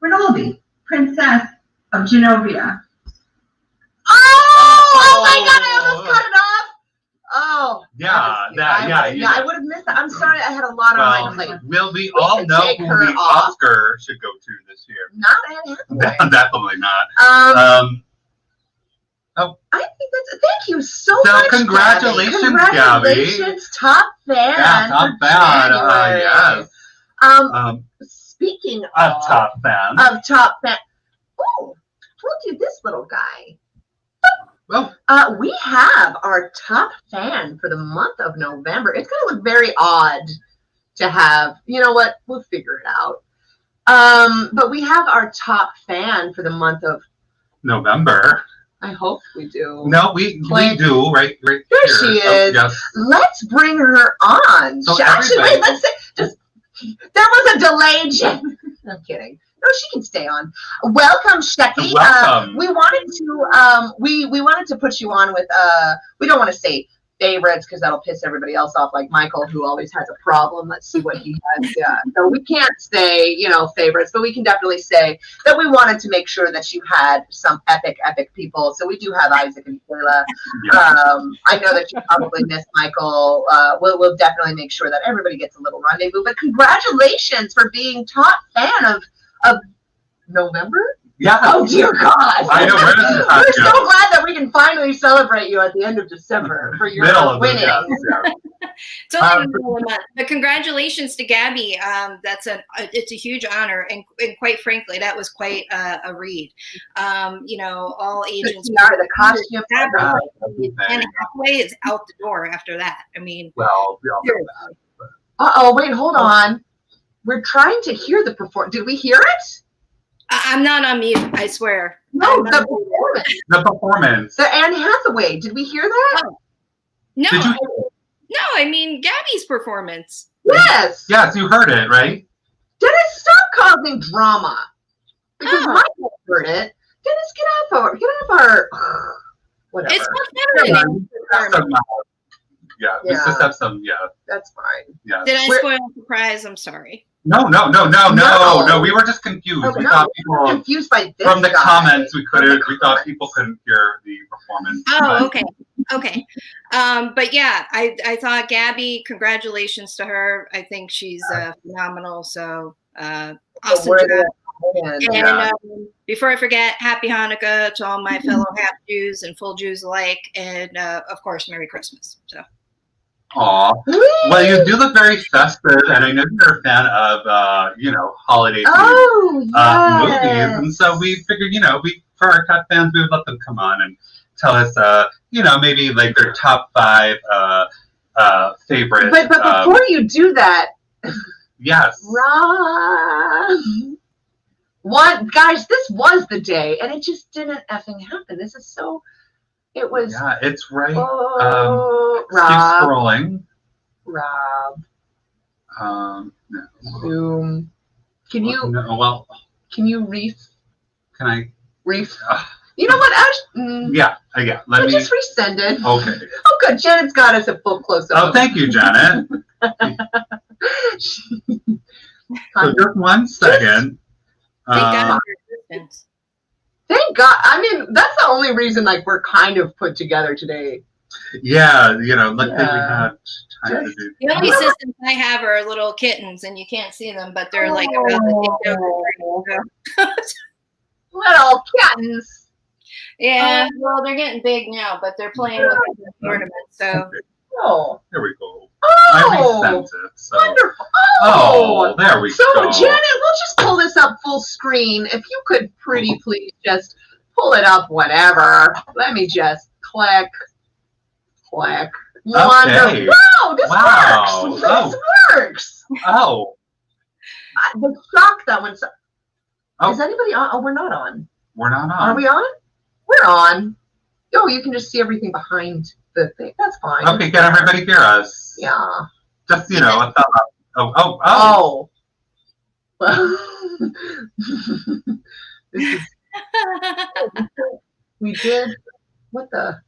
Rinaldi, Princess of Genovia. Oh my God! I almost cut it off. Oh. Yeah, I would have missed that. I'm sorry. I had a lot on my plate. Well, will we all could know take who her the off. Oscar should go to this year? Not Anne Hathaway. Definitely not. I think that's. Thank you so So much. congratulations, Gabby. Congratulations, top fan. Yeah, top for fan. January. Yes. Speaking Of top fan. Of top fan. Oh, we'll do this little guy. Well, we have our top fan for the month of November. It's going to look very odd to have. You know what? We'll figure it out. But we have our top fan for the month of November. I hope we do. No, we do right There here. she is. Yes. Let's bring her on. So Actually, everybody- wait. Let's say just there was a delay. Jen. I'm kidding. No, she can stay on. Welcome, Shecky. Welcome. We wanted to we wanted to put you on with we don't want to say favorites because that'll piss everybody else off, like Michael, who always has a problem. Let's see what he has. Yeah. So we can't say, favorites, but we can definitely say that we wanted to make sure that you had some epic people. So we do have Isaac and Kayla. Yeah. I know that you probably missed Michael. We'll definitely make sure that everybody gets a little rendezvous. But congratulations for being top fan of November. Yeah. Oh dear God! I know. Where does We're so glad that we can finally celebrate you at the end of December for your middle of winning. yeah. It's only the middle of the month. But congratulations to Gabby. It's a huge honor, and quite frankly, that was quite a read. All agents. The costume. And Hathaway is out the door after that. I mean, well, we all know that. Wait, hold on. We're trying to hear the performance. Did we hear it? I'm not on mute, I swear. No, the performance. The performance. The Anne Hathaway. Did we hear that? Oh. No. I mean Gabby's performance. Yes. Yes, you heard it, right? Dennis, stop causing drama. Because Michael heard it. Dennis, get off our whatever. It's not feminine. Yeah, we just have some. Yeah, that's fine. Yeah. Did I spoil the surprise? I'm sorry. No. We were just confused. We thought people confused by this from the guy. comments. We thought people couldn't hear the performance. Oh, okay. But yeah, I thought Gabby. Congratulations to her. I think she's phenomenal. So awesome job. And before I forget, happy Hanukkah to all my fellow half Jews and full Jews alike, and of course, Merry Christmas. So. Aw. Well, you do look very festive, and I know you're a fan of, holiday movies, and so we figured, for our top fans, we would let them come on and tell us, maybe like their top 5 favorite. But before you do that, yes, guys, this was the day, and it just didn't effing happen. This is so. It was. Yeah, it's right. Oh, keep scrolling. Rob. No. Zoom. Can you? No, well. Can you reef? Can I? Reef. You know what? Yeah. Let me just resend it. Okay. Oh, good. Janet's got us a full close-up. Oh, thank you, Janet. So just 1 second. Thank God. I mean, that's the only reason we're kind of put together today. Yeah, luckily we had time to do. The only assistants I have are little kittens, and you can't see them, but they're like around the little kittens. Yeah, well, they're getting big now, but they're playing with the tournament. So. Oh. There we go. Oh, I resent it. So. Wonderful. Oh, there we go. So, Janet, we'll just pull this up full screen. If you could pretty please just pull it up, whatever. Let me just click. Okay. Wonderful. Wow, this works. This works. Oh. The shock that one's. Oh. Is anybody on? Oh, we're not on. We're not on. Are we on? We're on. Oh, you can just see everything behind the thing. That's fine. Okay, can everybody hear us? Yeah. Just, a thumb up. Oh. This is, we did. What the?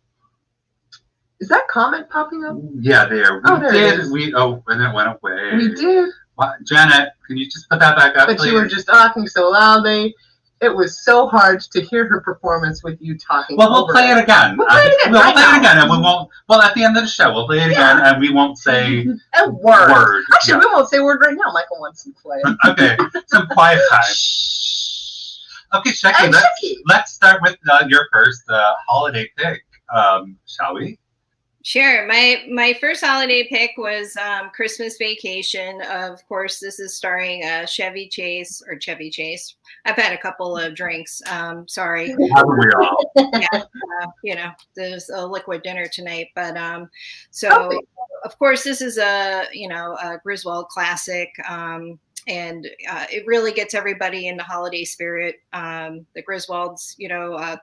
Is that comment popping up? Yeah, there. There it is. And it went away. We did. What? Janet, can you just put that back up, But please? you were just talking so loudly. It was so hard to hear her performance with you talking. Well, we'll play it again. We'll play it again. We'll play it again, and we won't. Well, at the end of the show, we'll play it again, and we won't say a word. Actually, Yeah. we won't say a word right now. Michael wants to play. Okay, some quiet time. Okay, Shecky, let's start with your first holiday pick, shall we? Sure. My first holiday pick was Christmas Vacation. Of course, this is starring Chevy Chase. I've had a couple of drinks. Sorry. Haven't we all? Yeah, there's a liquid dinner tonight. But so, of course, this is a Griswold classic. And it really gets everybody in the holiday spirit. The Griswolds,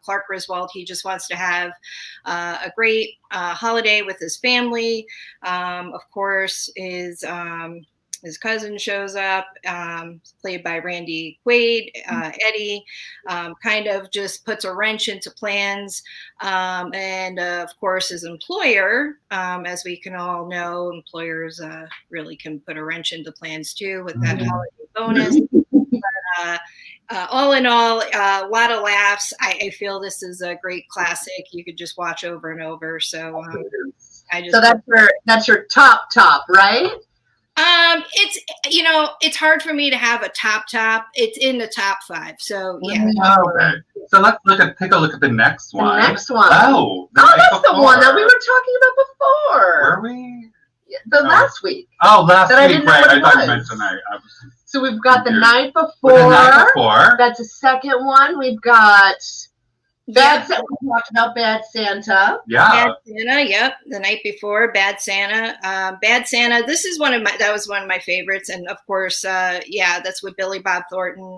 Clark Griswold, he just wants to have a great holiday with his family. Of course, his cousin shows up, played by Randy Quaid. Eddie kind of just puts a wrench into plans. And of course, his employer, as we can all know, employers really can put a wrench into plans too with that holiday bonus. But all in all, a lot of laughs. I feel this is a great classic. You could just watch over and over. So So that's your top, right? It's hard for me to have a top. It's in the top 5. So yeah. Okay. So let's take a look at the next one. The next one. Oh, that's the one that we were talking about before. Were we? Last week. Oh, last That I week, didn't know right? what I it thought you was. meant tonight. So we've got the night before. The night before. That's the second one. We've got Bad Santa. We talked about Bad Santa. Yeah. Bad Santa. Yep. The night before, Bad Santa. Bad Santa. This is that was one of my favorites, and of course, that's with Billy Bob Thornton.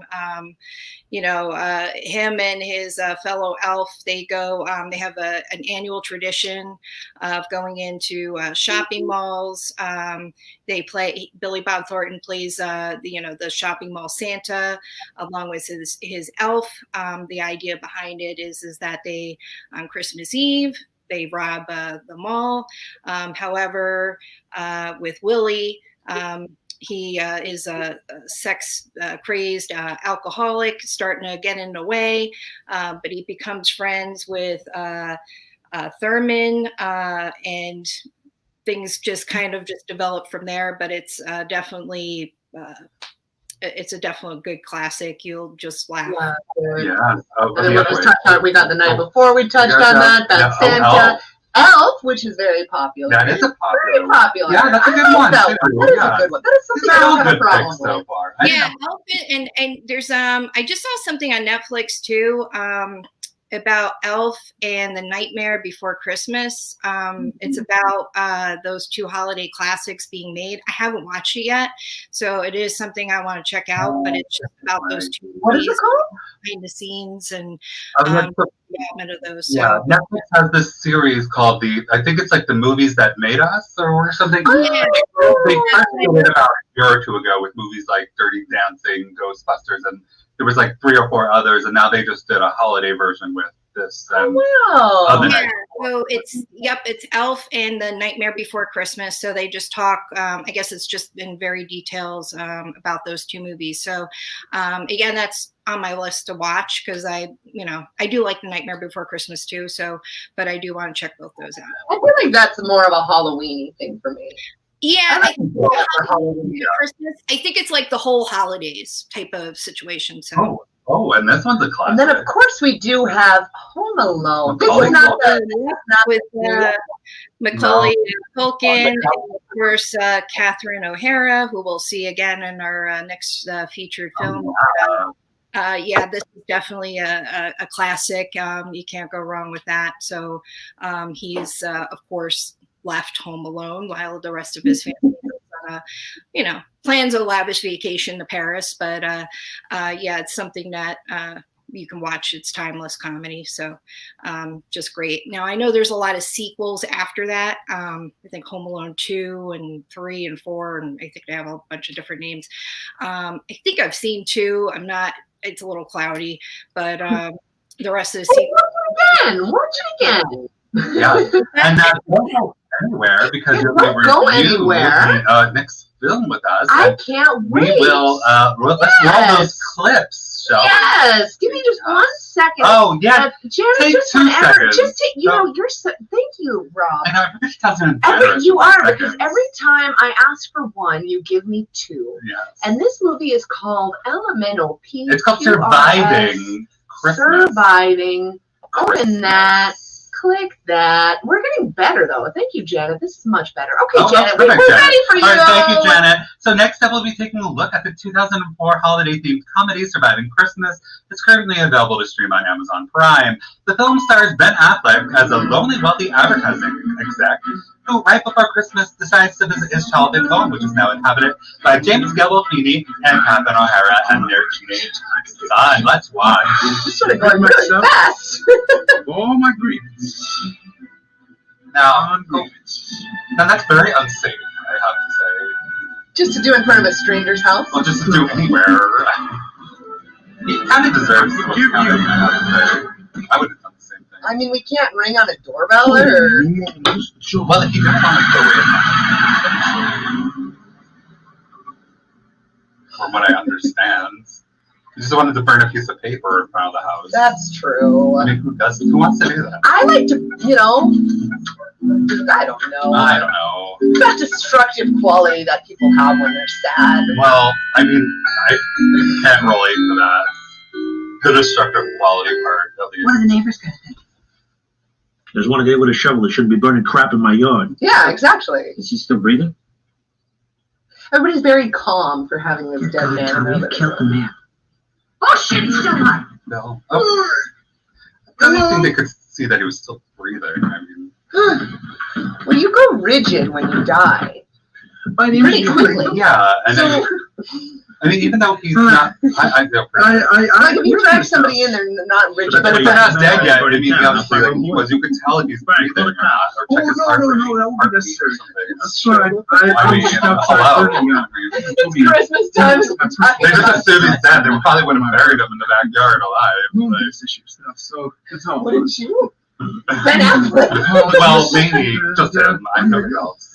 Him and his fellow elf. They go. They have an annual tradition of going into shopping malls. They play. Billy Bob Thornton plays the shopping mall Santa along with his elf. The idea behind it is that they on Christmas Eve they rob the mall. However, with Willie. He is a sex crazed alcoholic, starting to get in the way, but he becomes friends with Thurman, and things just kind of develop from there. But it's definitely it's a definitely good classic. You'll just laugh. Yeah. We got the night before. We touched on that. That's Santa. Elf, which is very popular. That is a popular. Very popular. Yeah, that's a good one. That is a good one. That is something I don't have a problem with. So far. Yeah, Elf, and there's I just saw something on Netflix too. About Elf and The Nightmare Before Christmas. It's about those two holiday classics being made. I haven't watched it yet, so it is something I want to check out. But it's just about those two movies, what is it called? Behind the scenes and development of those. Yeah, So. Netflix has this series called I think it's like The Movies That Made Us or something. Oh, yeah. They first did it about a year or two ago with movies like Dirty Dancing, Ghostbusters, and there was like 3 or 4 others, and now they just did a holiday version with this. And Yeah, so it's Elf and The Nightmare Before Christmas. So they just talk. I guess it's just in very details about those two movies. So again, that's on my list to watch because I do like The Nightmare Before Christmas too. So, but I do want to check both those out. I feel like that's more of a Halloween thing for me. Yeah, I Christmas. I think it's like the whole holidays type of situation. So. Oh, and this one's a classic. And then, of course, we do have Home Alone. This Macaulay is not the with Macaulay Culkin, and of course, Catherine O'Hara, who we'll see again in our next featured film. This is definitely a classic. You can't go wrong with that. So he's, of course, left home alone while the rest of his family is, plans a lavish vacation to Paris, but yeah, it's something that you can watch. It's timeless comedy, so just great. Now I know there's a lot of sequels after that. I think Home Alone 2 and 3 and 4, and I think they have a bunch of different names. I think I've seen 2. I'm not. It's a little cloudy, but the rest of the sequels. Watch it again. Yeah, and won't go anywhere because It you'll won't be go reviewing anywhere. next film with us. I can't wait. We will. Let's roll those clips, shall we? Yes. Give me just 1 second. Oh yeah. Janet, Take just 2 whenever. seconds. Just take. You know, you're so. Thank you, Rob. I know. I forget how to embarrass You are, seconds. because every time I ask for 1, you give me 2. Yes. And this movie is called Elemental P. It's called Surviving Christmas. Surviving. Open that. Click that. We're getting better, though. Thank you, Janet. This is much better. Okay, Janet, we're perfect, ready for you. All right, thank you, Janet. So next up, we'll be taking a look at the 2004 holiday-themed comedy Surviving Christmas. It's currently available to stream on Amazon Prime. The film stars Ben Affleck as a lonely, wealthy advertising exec who, right before Christmas, decides to visit his childhood home, which is now inhabited by James Gandolfini and Catherine O'Hara and their teenage son. Let's watch. This sort of going really fast. All my grievance. Now that's very unsafe, I have to say. Just to do in front of a stranger's house? Well, just to do anywhere. He kind of deserves to give I have to say. I would have done the same thing. I mean, we can't ring on a doorbell or... Well, if you don't want to go in, from what I understand, you just wanted to burn a piece of paper in front of the house. That's true. I mean, who does? Who wants to do that? I like to, you know, I don't know. I don't know. That destructive quality that people have when they're sad. Well, I mean, I can't relate to that. The destructive quality part, at least. What are the neighbors gonna think? There's one day with a shovel that shouldn't be burning crap in my yard. Yeah, exactly. Is he still breathing? Everybody's very calm for having this dead man. Tommy, you killed the man. Oh shit, he's still alive. No. Oh. I don't think they could see that he was still breathing. I mean, well, you go rigid when you die. Pretty quickly. Yeah, and then, I mean, even though he's not, I feel pretty. Like if you drag somebody in, they're not rigid. But if they're not dead yet, I mean, obviously, like he was, you could tell if he's breathing or not, or check his heart rate. No, that would be necessary. That's right. I mean, hello. It's Christmas time. They just assumed he's dead. They probably would have buried him in the backyard alive. So that's all. What did you? Ben Affleck. Well, maybe just him. I'm nobody else.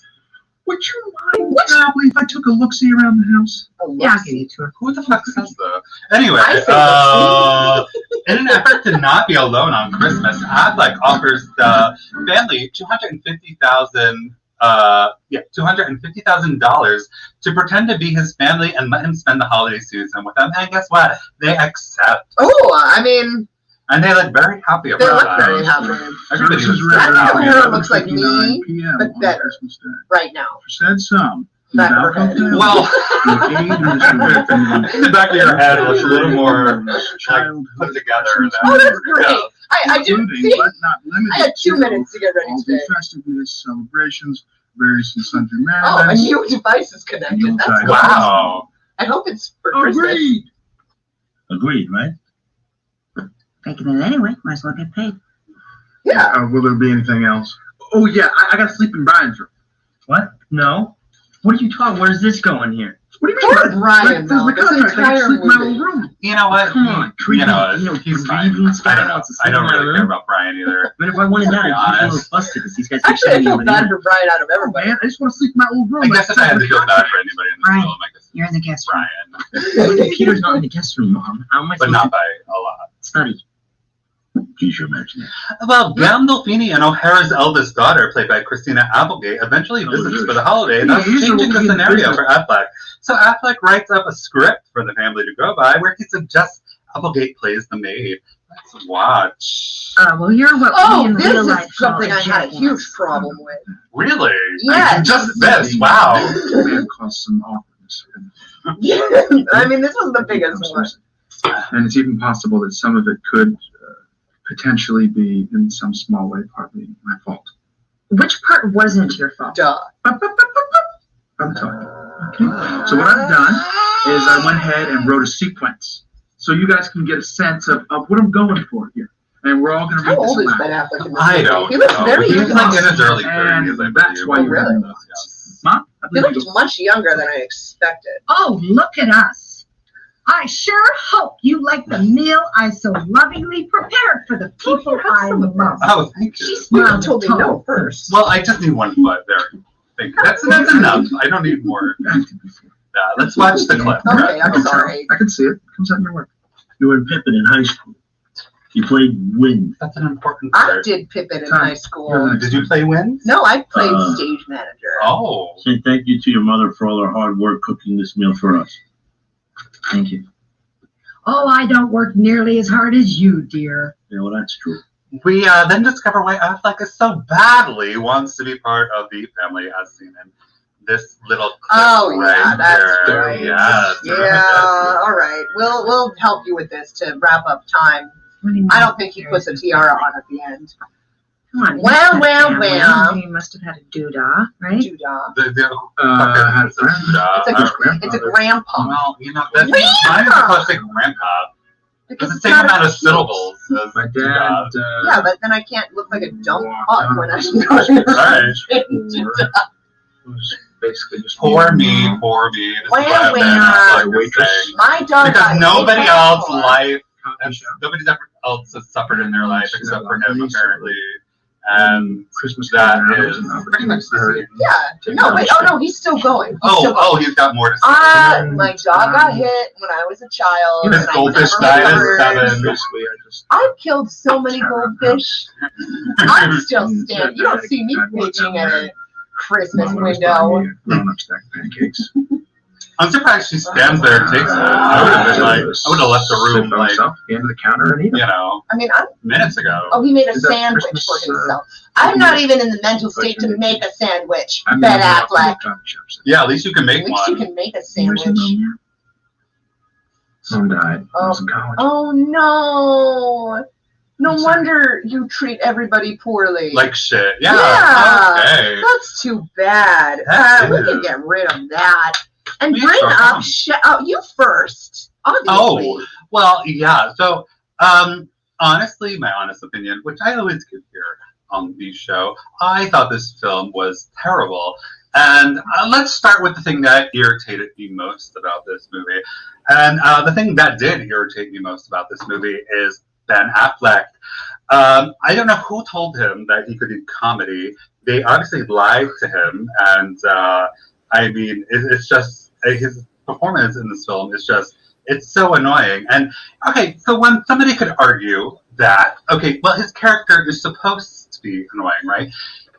Would you mind terribly if I took a look-see around the house? Yeah. Who the fuck says that? Anyway, I say in an effort to not be alone on Christmas, Affleck offers the family $250,000 to pretend to be his family and let him spend the holiday season with them. And guess what? They accept. Oh, I mean. And they look very happy about They look that. very happy. Everybody was I very think happy. O'Hara looks like me, but better right now. Said some. Back of her head. Well, the back of your head looks a little more like, put together. Oh, that's great. I didn't see. But not limited I had 2 minutes to get ready all today. the festivities, celebrations, various and sundry Oh, a merriments. new device is connected. That's cool. Wow. I hope it's for Christmas. Agreed, right? Making it anyway, might as well get paid. Yeah. Will there be anything else? Oh yeah, I got to sleep in Brian's room. What? No. What are you talking? Where's this going here? What do you Poor mean? Brian, This is though. the This contract. I got to entire sleep in my movie. own room. You know what? Come on, You know, he's fine. grieving I don't know. styles. I don't really care about Brian either. I mean, if I wanted that, To be I'd be a little honest. busted because these guys keep Actually, I telling me feel over bad there. for Brian out of Oh everybody. man, I just want to sleep in my old room. I guess if I had to feel bad for anybody in this Brian, film, I guess you're in the guest room. Brian. But Peter's not in the guest room, Mom. How am I But supposed not to by a lot. study? Use your imagination. Well, Gandolfini and O'Hara's eldest daughter, played by Christina Applegate, eventually visits for the holiday, thus changing the scenario for Affleck. So Affleck writes up a script for the family to go by where he suggests Applegate plays the maid. Let's watch. Well, you're what we Oh, in this real is life call something I had a jackass. huge problem with. Really? Yes. Just this, wow. Man caused some awkwardness. Yeah. I mean, this was the biggest one. And it's even possible that some of it could potentially be, in some small way, partly my fault. Which part wasn't your fault? Duh. I'm talking. So what I've done is I went ahead and wrote a sequence, so you guys can get a sense of what I'm going for here. And we're all going to read How this old is aloud. Ben Affleck in this I movie? don't He looks know. very He's young. like in his early 30s, And that's why you're really? having this. Huh? I He believe looks you. much younger than I expected. Oh, look at us. I sure hope you like the meal I so lovingly prepared for the people I love. Oh, thank you. She You smiled told me at no Tom. first. Well, I just need one foot there. Thank you. That's enough. I don't need more. Let's watch the clip. Okay, I'm sorry. I can see it. It comes out in your work. You were in Pippin in high school. You played wind. That's an important I part. did Pippin in Tom, high school. Did you play Winds? No, I played Uh, stage manager. Oh. Say thank you to your mother for all her hard work cooking this meal for us. Thank you. Oh, I don't work nearly as hard as you, dear. Yeah, well, that's true. We then discover why Affleck is so badly wants to be part of the family as seen in this little clip Oh, yeah, right that's here. right. Yes. Yeah, all right. We'll help you with this to wrap up time. I don't think he puts a tiara on at the end. Come on. Well. He must have had a doodah, right? Doodah. It's It's a grandpa. Well, you know, that's mine is supposed to say grandpa. Because It's the it's same not amount a of syllables as My dad, Yeah, but then I can't look like a dumb fuck when I Right. was basically just Poor me, poor me. This is what I've been Well. like saying. My dog Because got nobody hit else by a life, nobody else has suffered in their life except for him apparently. And Christmas that is pretty much the same. Yeah. No, wait. Oh, no, he's still going. He's got more to say. My dog got hit when I was a child. His and I goldfish never died recovered. at 7. Basically, I just I've killed so many goldfish. I'm still standing. You don't see me pitching at a Christmas window. grown-up stacked pancakes. I'm surprised she stands there and takes it. I would have been like, I would have left the room like, the end of the counter and eat you know, I mean, minutes ago. he made a Is that sandwich Christmas, for himself. I'm not even in the mental state to make a sandwich, Ben Affleck. Yeah, at least you can make At least you one. can make a Where's your sandwich. mom Mom died. I was in college. Oh no! No wonder you treat everybody poorly. Like shit. Yeah. Yeah. Okay. That's too bad. That We is. can get rid of that and We bring sure up can. you first, obviously. Oh, well, yeah. So, honestly, my honest opinion, which I always give here on the show, I thought this film was terrible. And let's start with the thing that irritated me most about this movie. And the thing that did irritate me most about this movie is Ben Affleck. I don't know who told him that he could do comedy. They obviously lied to him. And I mean, it's just, his performance in this film is just, it's so annoying. And, okay, so when somebody could argue that, okay, well, his character is supposed to be annoying, right?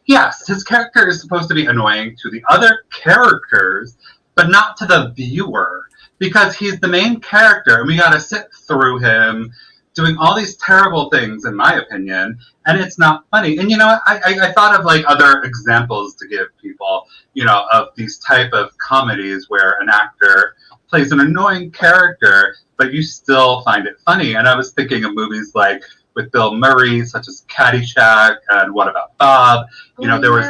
Yes, his character is supposed to be annoying to the other characters, but not to the viewer, because he's the main character, and we gotta sit through him doing all these terrible things, in my opinion, and it's not funny. And you know what? I thought of like other examples to give people, you know, of these type of comedies where an actor plays an annoying character, but you still find it funny. And I was thinking of movies like with Bill Murray, such as Caddyshack and What About Bob? You know, there was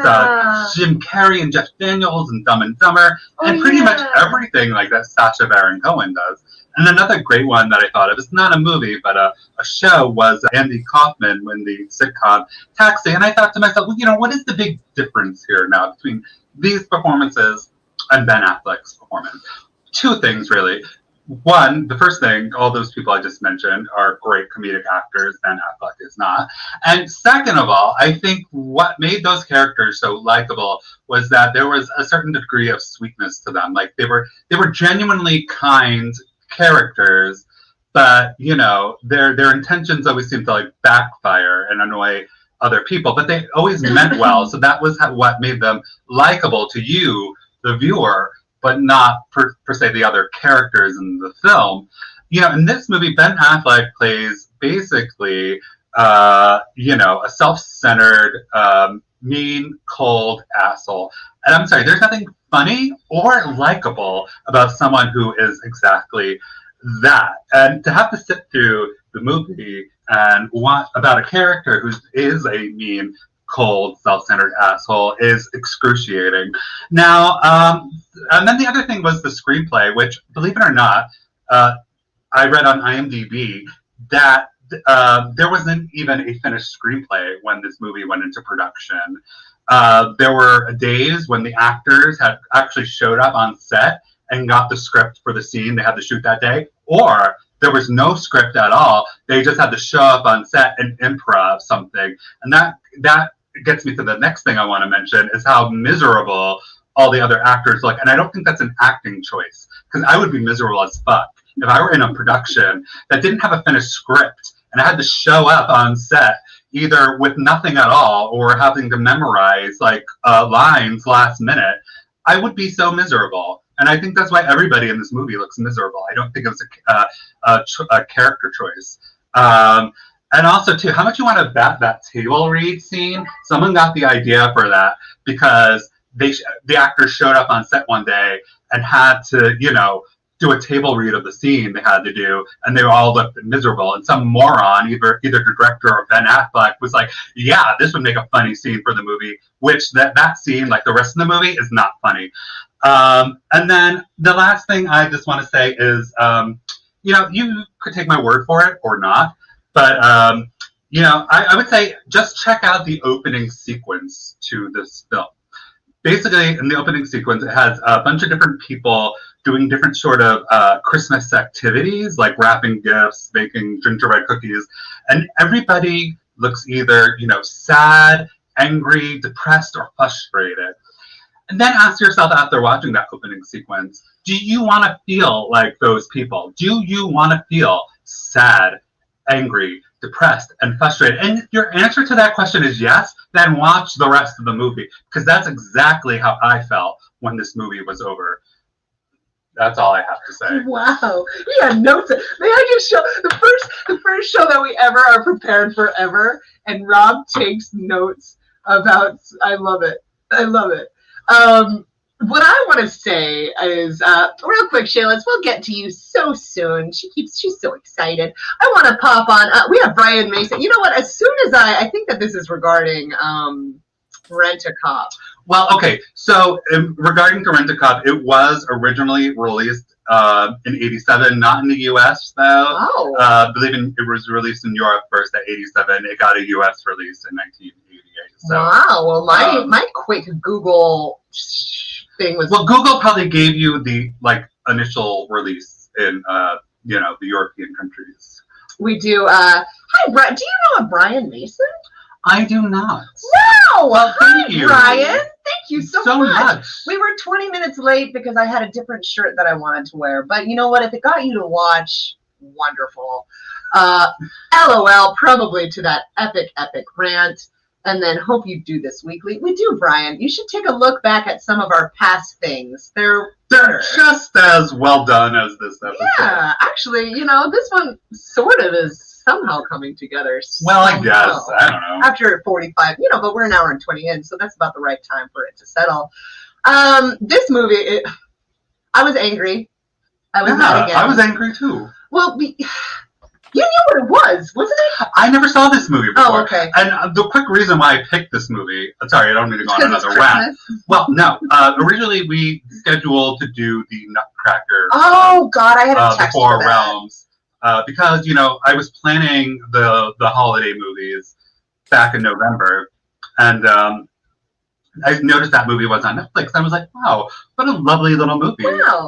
Jim Carrey and Jeff Daniels and Dumb and Dumber, and pretty much everything like that Sacha Baron Cohen does. And another great one that I thought of, it's not a movie, but a show, was Andy Kaufman when the sitcom Taxi. And I thought to myself, well, you know, what is the big difference here now between these performances and Ben Affleck's performance? Two things, really. One, the first thing, all those people I just mentioned are great comedic actors. Ben Affleck is not. And second of all, I think what made those characters so likable was that there was a certain degree of sweetness to them. Like they were genuinely kind characters, but you know, their intentions always seemed to like backfire and annoy other people, but they always meant well. So that was what made them likable to you, the viewer, but not per se the other characters in the film. You know, in this movie, Ben Affleck plays basically, you know, a self-centered, mean, cold asshole. And I'm sorry, there's nothing funny or likable about someone who is exactly that. And to have to sit through the movie and want about a character who is a mean, cold, self-centered asshole is excruciating. Now, and then the other thing was the screenplay, which, believe it or not, I read on IMDb that there wasn't even a finished screenplay when this movie went into production. There were days when the actors had actually showed up on set and got the script for the scene they had to shoot that day, or there was no script at all. They just had to show up on set and improv something. And that gets me to the next thing I want to mention is how miserable all the other actors look. And I don't think that's an acting choice, because I would be miserable as fuck if I were in a production that didn't have a finished script and I had to show up on set either with nothing at all or having to memorize like lines last minute. I would be so miserable. And I think that's why everybody in this movie looks miserable. I don't think it was a character choice. And also, too, how much you want to bet that table read scene? Someone got the idea for that because the actors showed up on set one day and had to, do a table read of the scene they had to do, and they all looked miserable. And some moron, either the director or Ben Affleck, was like, yeah, this would make a funny scene for the movie, which that scene, like the rest of the movie, is not funny. And then the last thing I just want to say is, you could take my word for it or not, but, I would say just check out the opening sequence to this film. Basically, in the opening sequence, it has a bunch of different people doing different sort of Christmas activities, like wrapping gifts, baking gingerbread cookies, and everybody looks either, sad, angry, depressed, or frustrated. And then ask yourself after watching that opening sequence, do you want to feel like those people? Do you want to feel sad, angry, depressed, and frustrated? And if your answer to that question is yes, then watch the rest of the movie, because that's exactly how I felt when this movie was over. That's all I have to say. Wow. Yeah, notes. May I just show the first show that we ever are prepared for ever, and Rob takes notes about. I love it. What I want to say is, real quick, Shayla, we'll get to you so soon. She's so excited. I want to pop on. We have Brian Mason. You know what? As soon as I think that this is regarding Rent-A-Cop. Well, okay. So regarding to Rent-A-Cop, it was originally released in '87, not in the U.S. though. Oh. I believe it was released in Europe first at '87. It got a U.S. release in 1988. So, wow. Well, my quick Google thing was. Well, Google probably gave you the initial release in the European countries. We do. Hi, Brian. Do you know a Brian Mason? I do not. Wow! Well, thank you, Brian. Thank you so much. We were 20 minutes late because I had a different shirt that I wanted to wear. But you know what? If it got you to watch, wonderful. LOL, probably to that epic rant. And then hope you do this weekly. We do, Brian. You should take a look back at some of our past things. They're just as well done as this episode. Yeah, actually, this one sort of is somehow coming together. Well, I guess. I don't know. After 45, but we're an hour and 20 in, so that's about the right time for it to settle. This movie, I was angry. I was mad again. I was angry too. Well, you knew what it was, wasn't it? I never saw this movie before. Oh, okay. And the quick reason why I picked this movie, sorry, I don't mean to go on another rant. Well, no. Originally, we scheduled to do the Nutcracker. Oh, God, I had a text the Four for that. Realms. Because, I was planning the holiday movies back in November. And I noticed that movie was on Netflix. I was like, wow, what a lovely little movie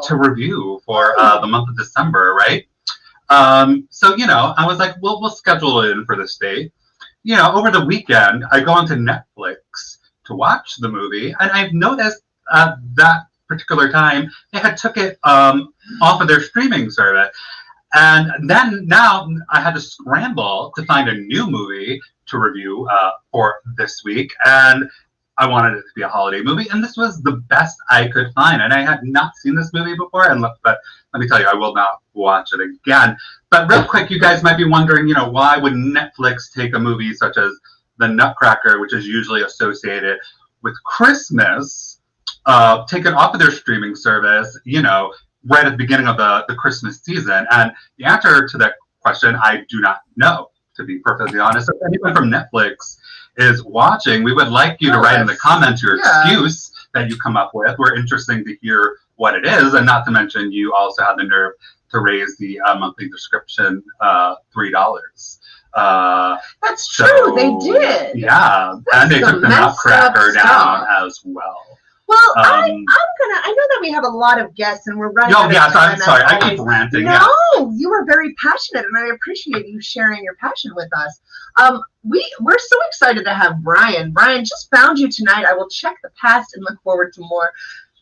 to review for the month of December, right? So, I was like, we'll schedule it in for this date. Over the weekend, I go onto Netflix to watch the movie, and I've noticed at that particular time, they had took it off of their streaming service. And then now I had to scramble to find a new movie to review for this week. And I wanted it to be a holiday movie. And this was the best I could find. And I had not seen this movie before. But let me tell you, I will not watch it again. But real quick, you guys might be wondering, why would Netflix take a movie such as The Nutcracker, which is usually associated with Christmas, take it off of their streaming service, right at the beginning of the Christmas season? And the answer to that question, I do not know, to be perfectly honest. If anyone from Netflix is watching, we would like you to write in the comments your excuse that you come up with. We're interested to hear what it is, and not to mention you also had the nerve to raise the monthly subscription $3. That's true. They did. Yeah, and they took the Nutcracker down as well. Well, I know that we have a lot of guests and we're running. Oh, yes, I'm sorry. I keep ranting. No, you are very passionate and I appreciate you sharing your passion with us. We're so excited to have Brian. Brian, just found you tonight. I will check the past and look forward to more.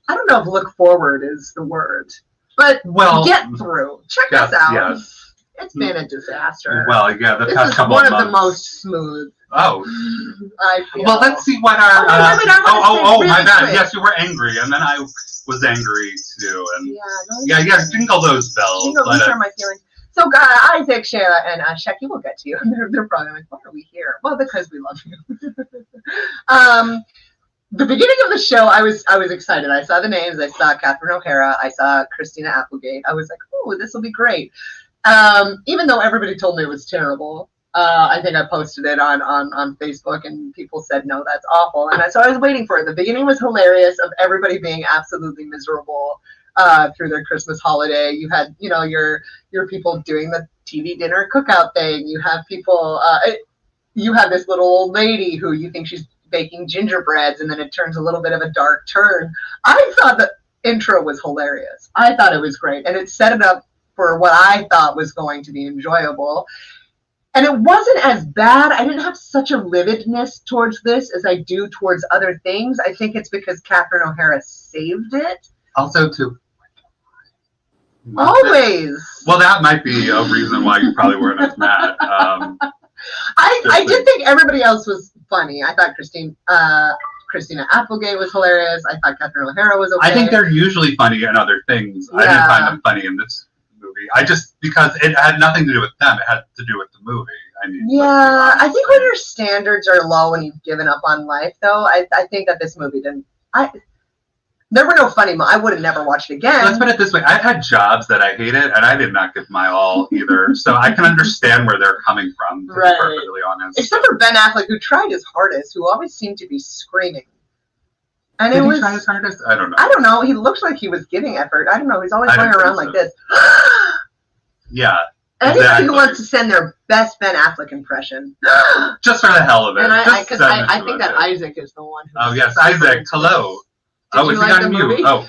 I don't know if look forward is the word, but get through. Check us out. Yes. It's been a disaster. Well, yeah, the this past is couple one of months. The most smooth. Oh. I feel. Well, let's see what our. My bad. Quick. Yes, you were angry, and then I was angry too. And jingle those bells. These are my feelings. So, Isaac, Shayla, and Shecky, we'll get to you. They're probably like, why are we here? Well, because we love you. The beginning of the show, I was excited. I saw the names. I saw Catherine O'Hara. I saw Christina Applegate. I was like, oh, this will be great. Even though everybody told me it was terrible. I think I posted it on Facebook and people said, no, that's awful. And so I was waiting for it. The beginning was hilarious of everybody being absolutely miserable through their Christmas holiday. You had, your people doing the TV dinner cookout thing. You have people, you have this little old lady who you think she's baking gingerbreads and then it turns a little bit of a dark turn. I thought the intro was hilarious. I thought it was great. And it set it up for what I thought was going to be enjoyable. And it wasn't as bad. I didn't have such a lividness towards this as I do towards other things. I think it's because Catherine O'Hara saved it. Also, too. Always. Well, that might be a reason why you probably weren't as mad. I did think everybody else was funny. I thought Christina Applegate was hilarious. I thought Catherine O'Hara was okay. I think they're usually funny in other things. I didn't find them funny in this movie. Because it had nothing to do with them. It had to do with the movie. I think when your standards are low and you've given up on life, though, I think that this movie didn't. There were no funny moments. I would have never watched it again. Let's put it this way. I've had jobs that I hated, and I did not give my all either. So I can understand where they're coming from, to be perfectly honest. Except for Ben Affleck, who tried his hardest, who always seemed to be screaming. And Did he try his hardest? I don't know. I don't know. He looked like he was giving effort. I don't know. He's always going around like this. Yeah. Anybody who wants to send their best Ben Affleck impression. Just for the hell of it. And I think that Isaac is the one who. Oh, yes. Isaac, hello. Did is he on mute? Oh.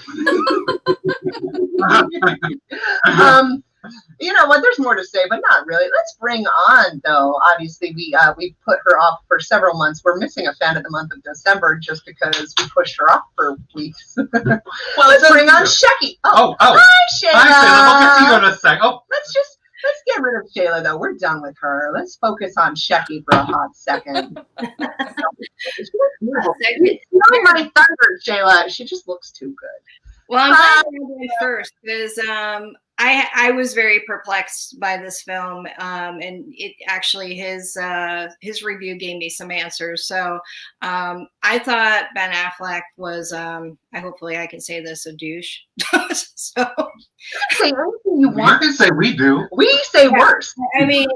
You know what? There's more to say, but not really. Let's bring on, though. Obviously, we put her off for several months. We're missing a fan of the month of December just because we pushed her off for weeks. Well, let's bring on Shecky. Oh. Hi, Shayla. Hi, Shayla. We'll get to you in a sec. Oh. Let's get rid of Shayla, though. We're done with her. Let's focus on Shecky for a hot second. She's not my thunder, Shayla. She just looks too good. Well, I'm glad you went first because I was very perplexed by this film, and it actually his review gave me some answers. So I thought Ben Affleck was hopefully I can say this, a douche. So say anything you want. You can say we do. We say worse. I mean,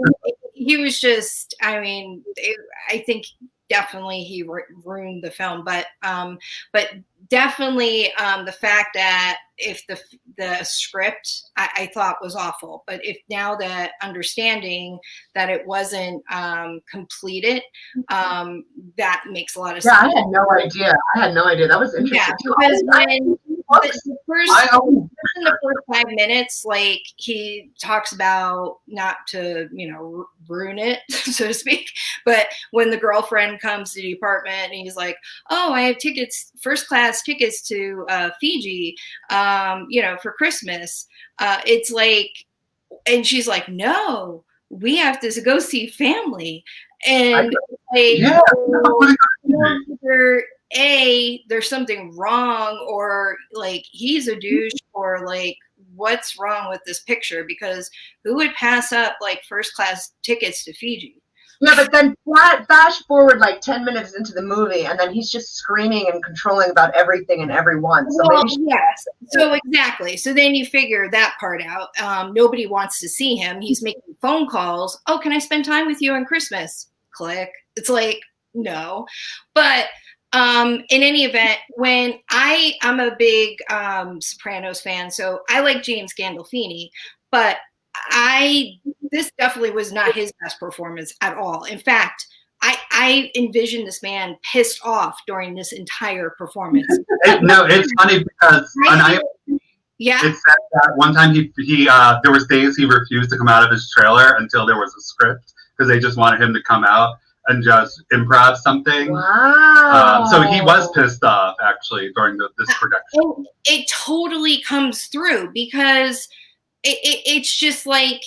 he was just. I mean, I think definitely he ruined the film, but definitely the fact that if the script I thought was awful, but if now that understanding that it wasn't completed, that makes a lot of sense. Yeah, I had no idea. That was interesting. Yeah, because when in the first 5 minutes, like he talks about not to, ruin it, so to speak. But when the girlfriend comes to the apartment and he's like, "Oh, I have tickets, first class tickets to Fiji, for Christmas." It's like, and she's like, "No, we have to go see family." And there's something wrong, or like he's a douche, or like what's wrong with this picture? Because who would pass up like first class tickets to Fiji? Yeah, but then flash forward like 10 minutes into the movie, and then he's just screaming and controlling about everything and everyone. So yes. So exactly. So then you figure that part out. Nobody wants to see him. He's making phone calls. "Oh, can I spend time with you on Christmas?" Click. It's like, no. But in any event, when I'm a big Sopranos fan, so I like James Gandolfini, but this definitely was not his best performance at all. In fact, I envisioned this man pissed off during this entire performance. No, it's funny because yeah, it said that one time he there was days he refused to come out of his trailer until there was a script because they just wanted him to come out and just improv something. Wow. So he was pissed off actually during this production. It totally comes through because it's just like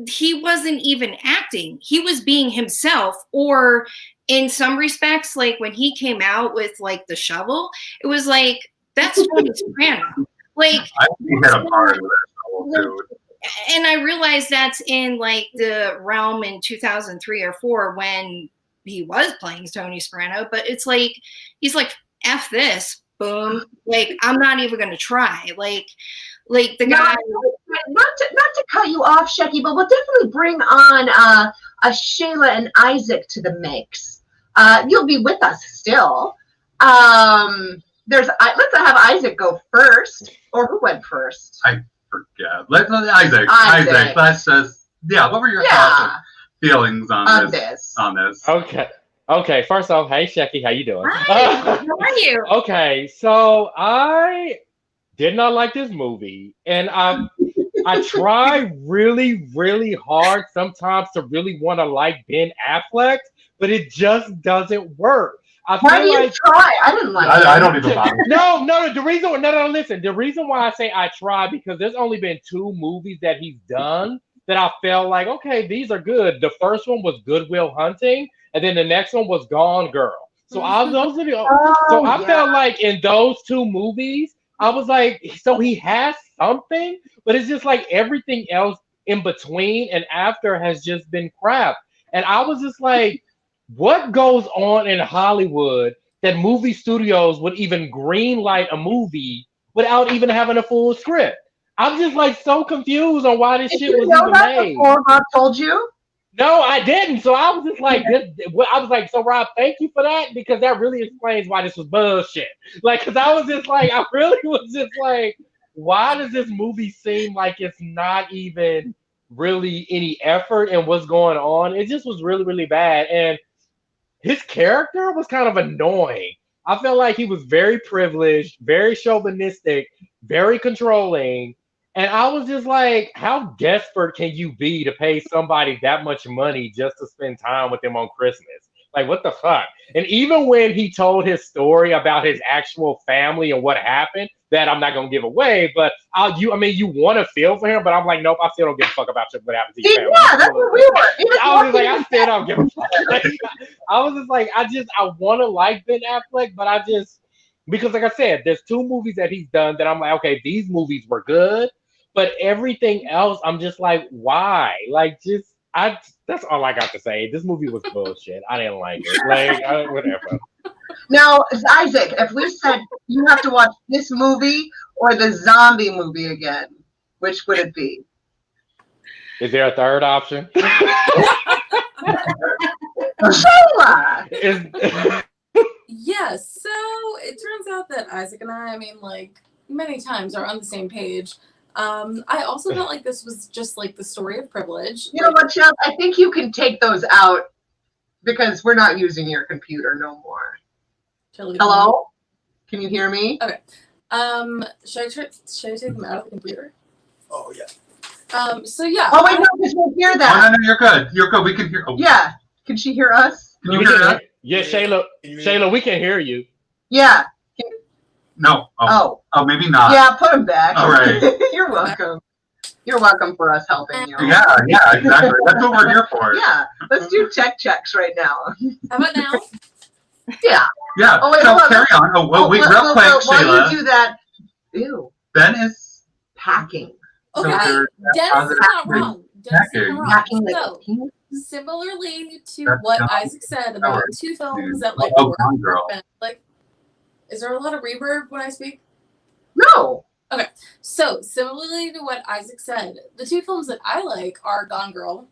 he wasn't even acting. He was being himself, or in some respects, like when he came out with like the shovel, it was like, that's Tony Soprano. Like, I think he had a part with that shovel too. And I realized that's in like the realm in 2003 or 4 when he was playing Tony Soprano, but it's like, he's like, F this, boom. Like, I'm not even going to try. Like the guy. Not to cut you off, Shecky, but we'll definitely bring on a Shayla and Isaac to the mix. You'll be with us still. Let's have Isaac go first, or who went first? I forget. Isaac. Let's just what were your thoughts and feelings on this? Okay. First off, hey Shecky, how you doing? Hi, how are you? Okay, so I did not like this movie, and I try really, really hard sometimes to really want to like Ben Affleck, but it just doesn't work. Why do you try? I didn't like it. I don't even bother. No. Listen. The reason why I say I try because there's only been 2 movies that he's done that I felt like, okay, these are good. The first one was Good Will Hunting, and then the next one was Gone Girl. So I felt like in those 2 movies, I was like, so he has something, but it's just like everything else in between and after has just been crap. And I was just like, what goes on in Hollywood that movie studios would even greenlight a movie without even having a full script? I'm just like so confused on why this shit was even made. Before Rob told you? No, I didn't. So I was just like, so Rob, thank you for that, because that really explains why this was bullshit. Like, because I was just like, I really was just like, why does this movie seem like it's not even really any effort in what's going on? It just was really, really bad. And his character was kind of annoying. I felt like he was very privileged, very chauvinistic, very controlling. And I was just like, how desperate can you be to pay somebody that much money just to spend time with them on Christmas? Like, what the fuck? And even when he told his story about his actual family and what happened, that I'm not going to give away, but you want to feel for him, but I'm like, nope, I still don't give a fuck about what happened to your family. Yeah, that's what we were. I was just like, I still don't give a fuck. Like, I was just like, I want to like Ben Affleck, but because like I said, there's 2 movies that he's done that I'm like, okay, these movies were good, but everything else, I'm just like, why? Like, that's all I got to say. This movie was bullshit. I didn't like it. Like, whatever. Now, Isaac, if we said you have to watch this movie or the zombie movie again, which would it be? Is there a third option? Yes. So it turns out that Isaac and I like many times are on the same page. I also felt like this was just like the story of privilege. You know what, Chuck? I think you can take those out because we're not using your computer no more. Hello? Can you hear me? Okay. Should I take them out of the computer? Oh yeah. So yeah. Oh wait, no, because we'll hear that. No, you're good. You're good. We can hear. Oh. Yeah. Can she hear us? Can you hear us? Yeah, Shayla, we can hear you. Yeah. No. Oh, maybe not. Yeah, put them back. All right. You're welcome. You're welcome for us helping you. Yeah, exactly. That's what we're here for. Yeah. Let's do tech checks right now. How about now? Yeah. Yeah. Oh, wait, so carry on. Wait, real quick, Shayla. While you do that, ew. Ben is packing. Okay, Dennis is not wrong. Packing So, similarly to what Isaac said about 2 films that like Gone work Girl. for Ben, like, is there a lot of reverb when I speak? No. Okay, so similarly to what Isaac said, the 2 films that I like are Gone Girl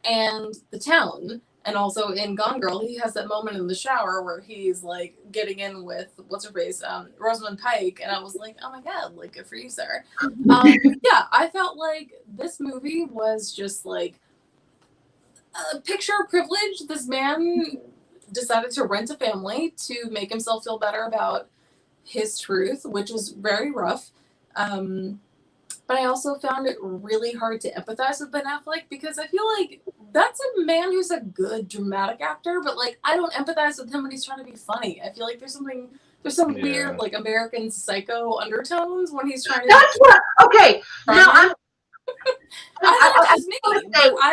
and The Town. And also in Gone Girl, he has that moment in the shower where he's like getting in with what's her face, Rosamund Pike, and I was like, oh my god, like good for you, sir. Yeah, I felt like this movie was just like a picture of privilege. This man decided to rent a family to make himself feel better about his truth, which is very rough. But I also found it really hard to empathize with Ben Affleck because I feel like that's a man who's a good dramatic actor, but like I don't empathize with him when he's trying to be funny. I feel like there's some weird like American Psycho undertones when he's trying to. That's what. Okay, now I'm. I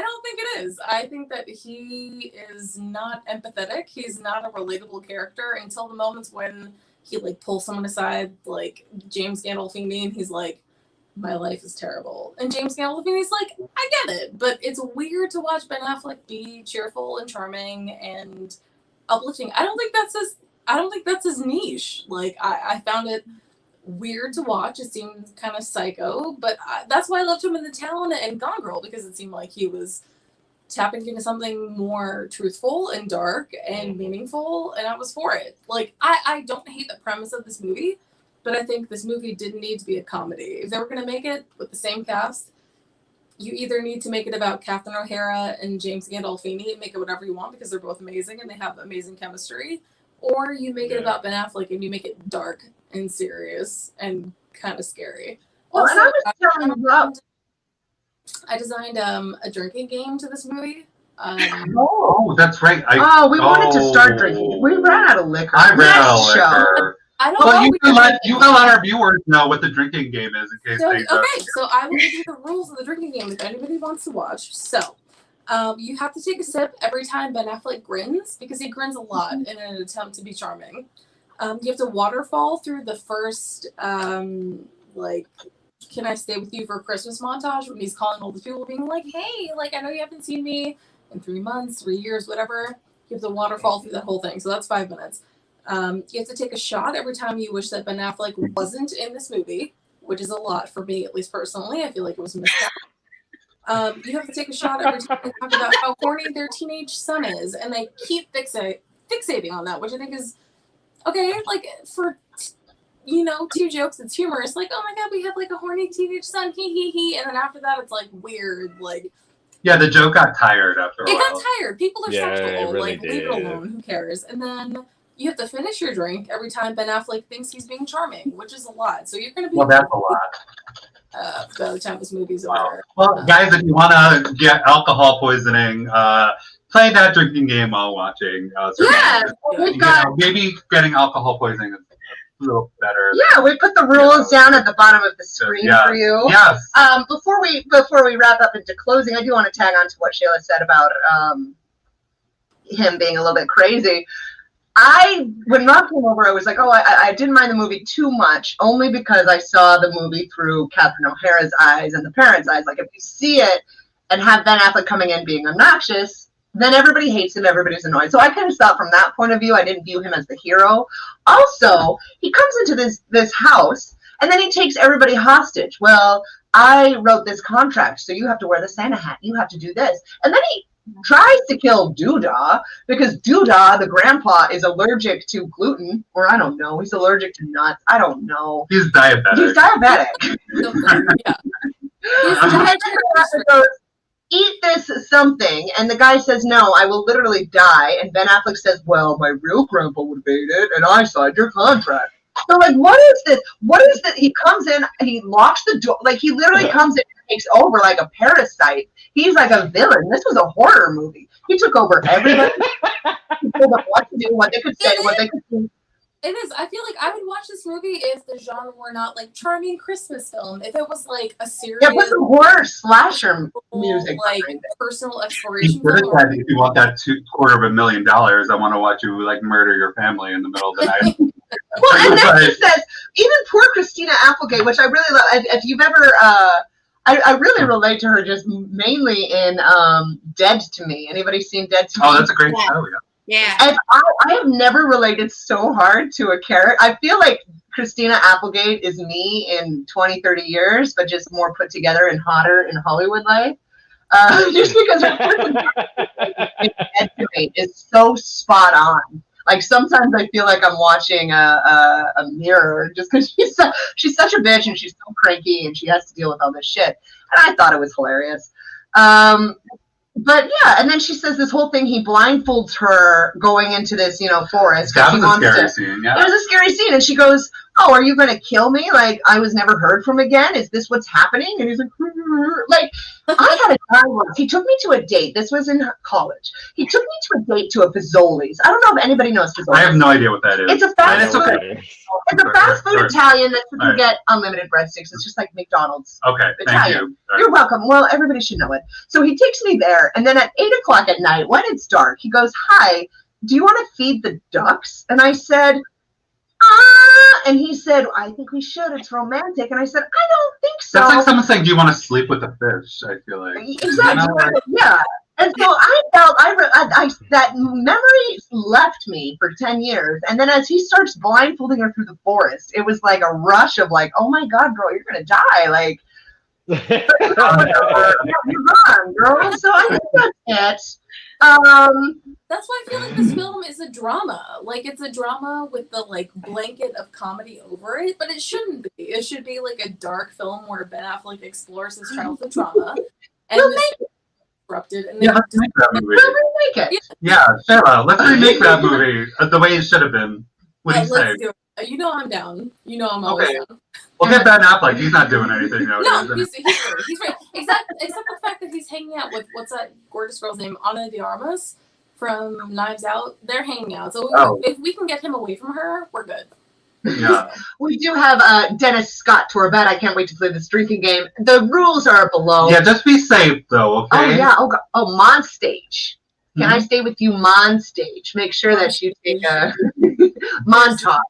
don't think it is. I think that he is not empathetic. He's not a relatable character until the moments when he like pulls someone aside, like James Gandolfini, and he's like, my life is terrible. And James Gandolfini's like, I get it, but it's weird to watch Ben Affleck be cheerful and charming and uplifting. I don't think that's his niche. Like I found it weird to watch. It seemed kind of psycho, but that's why I loved him in The Talent and Gone Girl, because it seemed like he was tapping into something more truthful and dark and meaningful, and I was for it. Like I don't hate the premise of this movie, but I think this movie didn't need to be a comedy. If they were going to make it with the same cast, you either need to make it about Catherine O'Hara and James Gandolfini and make it whatever you want because they're both amazing and they have amazing chemistry, or you make it about Ben Affleck and you make it dark and serious and kind of scary. Also, I designed a drinking game to this movie. That's right. We wanted to start drinking. We ran out of liquor. I ran out of liquor. I don't know. You can let our viewers know what the drinking game is in case they don't. Okay, so I will give you the rules of the drinking game if anybody wants to watch. So, you have to take a sip every time Ben Affleck grins, because he grins a lot in an attempt to be charming. You have to waterfall through the first, like, can I stay with you for Christmas montage when he's calling all the people being like, hey, like, I know you haven't seen me in 3 months, 3 years, whatever. You have to waterfall through that whole thing. So that's 5 minutes. You have to take a shot every time you wish that Ben Affleck wasn't in this movie, which is a lot for me, at least personally. I feel like it was missed out. You have to take a shot every time they talk about how horny their teenage son is, and they keep fixating on that, which I think is okay. Like for 2 jokes, it's humorous. Like, oh my god, we have like a horny teenage son, he, and then after that, it's like weird, like. Yeah, the joke got tired after a while. It got tired. People are sexual. It really like, leave it alone. Who cares? And then you have to finish your drink every time Ben Affleck thinks he's being charming, which is a lot. So you're going to be. Well, that's a lot. By the time this movie's over. Well, guys, if you want to get alcohol poisoning, play that drinking game while watching. Maybe getting alcohol poisoning is a little better. Yeah, we put the rules down at the bottom of the screen for you. Yes. Before we wrap up into closing, I do want to tag on to what Shayla said about him being a little bit crazy. When Rob came over, I was like, I didn't mind the movie too much, only because I saw the movie through Catherine O'Hara's eyes and the parents' eyes. Like, if you see it and have Ben Affleck coming in being obnoxious, then everybody hates him, everybody's annoyed. So I kind of thought from that point of view, I didn't view him as the hero. Also, he comes into this house, and then he takes everybody hostage. Well, I wrote this contract, so you have to wear the Santa hat. You have to do this. And then he tries to kill Doodah because Doodah, the grandpa, is allergic to gluten, or I don't know, he's allergic to nuts. I don't know. He's diabetic. Yeah. He goes, eat this something, and the guy says, no, I will literally die. And Ben Affleck says, well, my real grandpa would have ate it, and I signed your contract. So, like, what is this? What is that? He comes in, he locks the door, like, he literally comes in and takes over like a parasite. He's like a villain. This was a horror movie. He took over everybody. He told them what to do, what they could say, what they could do. It is. I feel like I would watch this movie if the genre were not like charming Christmas film. If it was like a serious, yeah, put some horror slasher music, like personal exploration. If you want that $250,000, I want to watch you like murder your family in the middle of the night. Well, and then he says, even poor Christina Applegate, which I really love. If you've ever, I really relate to her just mainly in Dead to Me. Anybody seen Dead to Me? Oh, that's a great show. Yeah. Yeah. And I have never related so hard to a character. I feel like Christina Applegate is me in 20, 30 years, but just more put together and hotter in Hollywood life. Just because her is so spot on. Like sometimes I feel like I'm watching a mirror just because she's such a bitch and she's so cranky and she has to deal with all this shit. And I thought it was hilarious. But yeah, and then she says this whole thing. He blindfolds her going into this, forest. That was a scary scene. Yeah, it was a scary scene, and she goes, "Oh, are you going to kill me? Like I was never heard from again? Is this what's happening?" And he's like, I had a guy once. He took me to a date. This was in college. He took me to a date to a Fazoli's. I don't know if anybody knows Fazoli's. I have no idea what that is. It's a fast food. It's a fast food Italian that you can get unlimited breadsticks. It's just like McDonald's. Okay, Italian. thank you. You're welcome. Well, everybody should know it. So he takes me there, and then at 8:00 at night, when it's dark, he goes, "Hi, do you want to feed the ducks?" And I said, and he said, "I think we should. It's romantic." And I said, "I don't think so." That's like someone saying, "Do you want to sleep with a fish?" I feel like. Exactly. Yeah. And so I felt that memory left me for 10 years. And then as he starts blindfolding her through the forest, it was like a rush of like, "Oh my God, girl, you're gonna die!" Like, you're gone, girl. So I think that's it. That's why I feel like this film is a drama. Like it's a drama with the like blanket of comedy over it, but it shouldn't be. It should be like a dark film where Ben Affleck explores his childhood trauma and disrupted. And yeah, let's make that movie. We'll remake it. Yeah, Shayla, let's remake that movie the way it should have been. What do you say? Let's do it. You know I'm down. You know I'm always down. We'll get Ben Affleck. He's not doing anything now. No, he's right. Except the fact that he's hanging out with what's that gorgeous girl's name, Ana de Armas from Knives Out. They're hanging out. So if we can get him away from her, we're good. Yeah. We do have Dennis Scott to our bet. I can't wait to play this drinking game. The rules are below. Yeah, just be safe though, okay? Oh yeah. Oh, Monstage. Can I stay with you, Monstage? Make sure that you take a montage.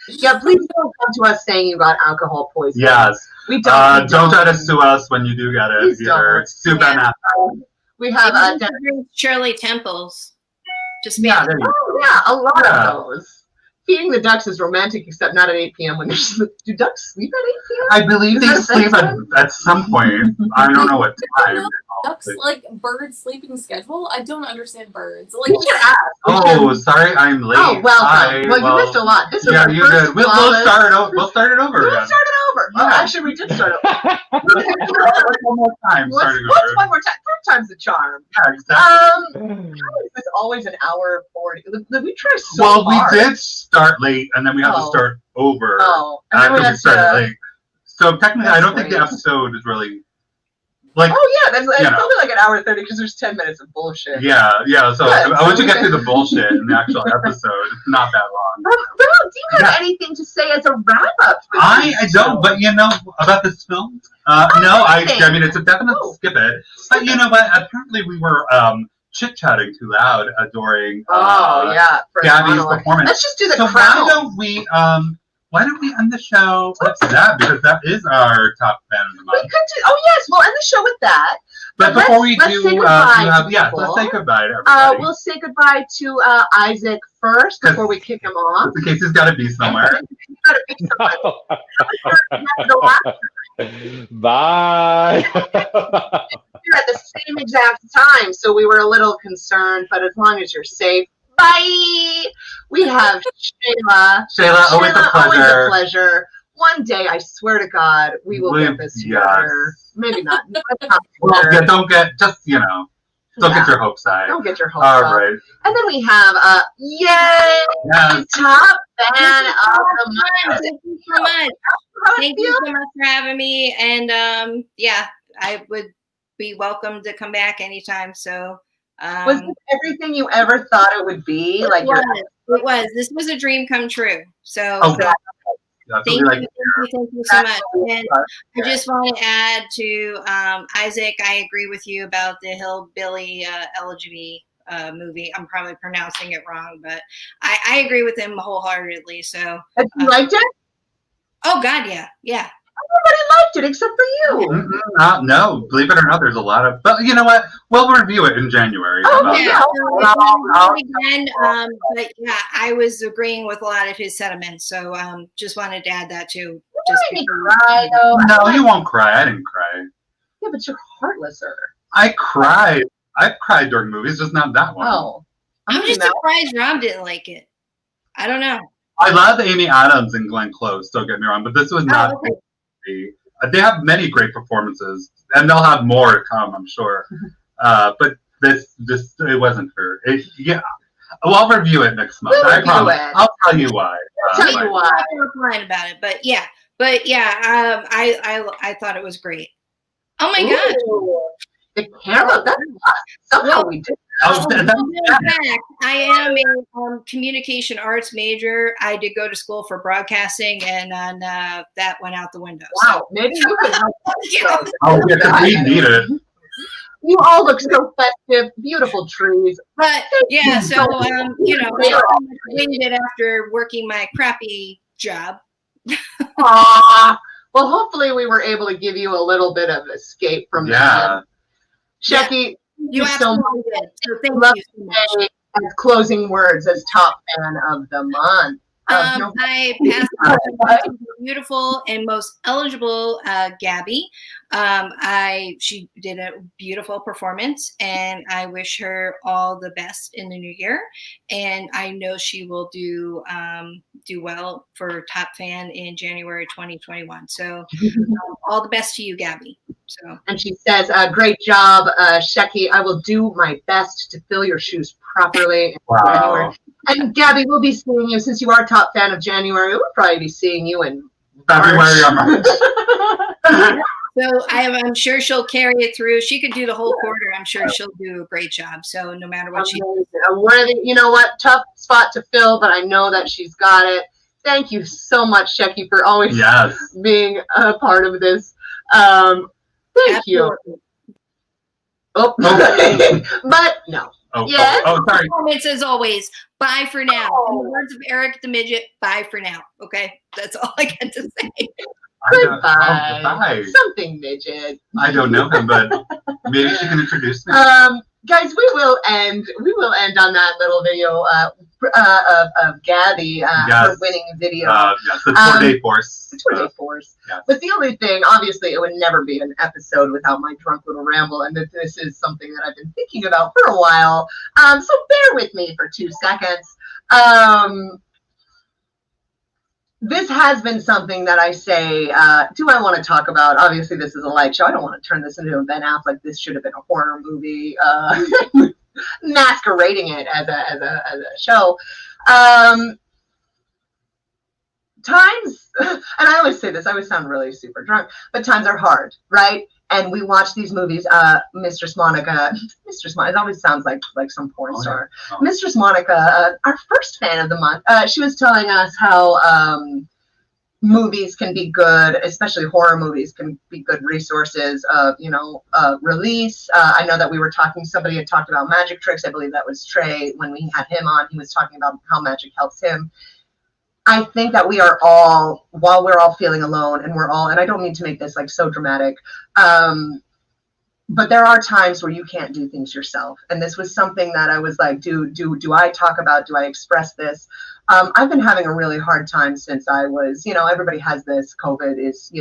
Yeah, please don't come to us saying you got alcohol poisoning. Yes. We don't. Don't try to sue us when you do get it either. Sue Ben Affleck. We have Shirley Temples. Just a lot of those. Feeding the ducks is romantic, except not at 8 p.m. when do ducks sleep at 8 p.m.? I believe they sleep at some point. I don't know what time. Ducks like bird sleeping schedule. I don't understand birds. Like oh, sorry, I'm late. Oh, welcome. Well, you missed a lot. This is yeah, you did. We'll start it over. We'll start it over. Oh, actually, we did start it over. One more time. What's one more time? Third time's the charm. Yeah, exactly. It's always an hour 40. We try so hard. Well, we did start late, and then we have to start over after we started late. So technically, I don't think the episode is really like. Oh yeah, that's probably like an hour 30 because there's 10 minutes of bullshit. Yeah. So I want you to get through the bullshit in the actual episode. It's not that long. Well, do you have anything to say as a wrap up? I don't, but about this film. No, I mean it's a definite skip it. But you know what? Apparently we were chit chatting too loud during Gabby's performance. Let's just do the crowd. Why don't we end the show with that? Because that is our top fan of the month. We could do. Oh yes, we'll end the show with that. But before we do, let's say goodbye to everybody. We'll say goodbye to Isaac first before we kick him off. In case he's got to be somewhere. He's got to be somewhere. Bye. You're at the same exact time, so we were a little concerned. But as long as you're safe. Bye. We have Shayla. Shayla, always a pleasure. Always a pleasure. One day, I swear to God, we will get this together. Maybe not. Well, don't get get your hopes high. Don't get your hopes up. All right. And then we have top fan of the month. Thank you so much. Thank you so much for having me. And I would be welcome to come back anytime. So. Was this everything you ever thought it would be? It was. This was a dream come true. So thank you so much. And I just want to add to Isaac, I agree with you about the Hillbilly Elegy movie. I'm probably pronouncing it wrong, but I agree with him wholeheartedly. So you liked it? Oh God, yeah. Everybody liked it except for you. No, believe it or not, there's a lot of. But you know what? We'll review it in January. Again, but yeah, I was agreeing with a lot of his sentiments, so just wanted to add that too. You made me cry though. No, you won't cry. I didn't cry. Yeah, but you're heartlesser. I cried. I've cried during movies, just not that one. Oh. I'm just surprised Rob didn't like it. I don't know. I love Amy Adams and Glenn Close, don't get me wrong, but this was not. Okay. They have many great performances, and they'll have more to come, I'm sure. But this it wasn't her. Well, I'll review it next month. I promise. I'll tell you why. I'm not lying about it, but yeah, I thought it was great. Oh my god, the camera! Somehow we did. In fact, I am a communication arts major. I did go to school for broadcasting, and then that went out the window. Wow, so. maybe you could help. Oh, yeah, we need it. You all look so festive, beautiful trees. But yeah, so you know, I waited after working my crappy job. Aww. Well, hopefully we were able to give you a little bit of escape from that. Shecky, you absolutely did. So thank you so much. As closing words, as top fan of the month. I passed on to the beautiful and most eligible Gabby. She did a beautiful performance, and I wish her all the best in the new year. And I know she will do well for Top Fan in January 2021. So all the best to you, Gabby. So. And she says, "Great job, Shecky. I will do my best to fill your shoes properly." Wow. And Gabby, we'll be seeing you, since you are top fan of January. We'll probably be seeing you in February or March. So I'm sure she'll carry it through. She could do the whole quarter. I'm sure she'll do a great job. So no matter what she does. You know what? Tough spot to fill, but I know that she's got it. Thank you so much, Shecky, for always being a part of this. Thank you. Oh, but no. Yes. Sorry. Performance as always. Bye for now. In the words of Eric the Midget, bye for now. Okay? That's all I got to say. Goodbye. Something midget. I don't know him, but maybe she can introduce me. Guys, we will end on that little video of Gabby, her winning video. Yes, the tour de force. The tour de force. Yes. But the only thing, obviously, it would never be an episode without my drunk little ramble, and this is something that I've been thinking about for a while. So bear with me for 2 seconds. This has been something that I say, do I want to talk about? Obviously, this is a light show. I don't want to turn this into a Ben Affleck. This should have been a horror movie, masquerading it as a show. Times, and I always say this, I always sound really super drunk, but times are hard, right? And we watch these movies. Mistress Monica, it always sounds like some porn star. Oh. Mistress Monica, our first fan of the month, she was telling us how movies can be good, especially horror movies can be good resources of, release. I know that we were talking, somebody had talked about magic tricks. I believe that was Trey when we had him on. He was talking about how magic helps him. I think that we are all, while we're all feeling alone, and I don't mean to make this like so dramatic, but there are times where you can't do things yourself. And this was something that I was like, do I talk about, do I express this? I've been having a really hard time since I was, everybody has this, COVID is,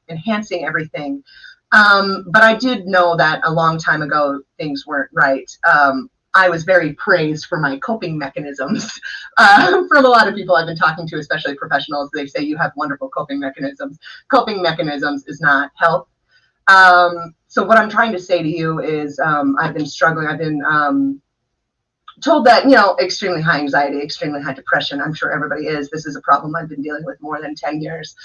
enhancing everything. But I did know that a long time ago, things weren't right. I was very praised for my coping mechanisms. From a lot of people I've been talking to, especially professionals, they say you have wonderful coping mechanisms. Coping mechanisms is not health. So what I'm trying to say to you is I've been struggling. I've been told that, extremely high anxiety, extremely high depression. I'm sure everybody is. This is a problem I've been dealing with more than 10 years.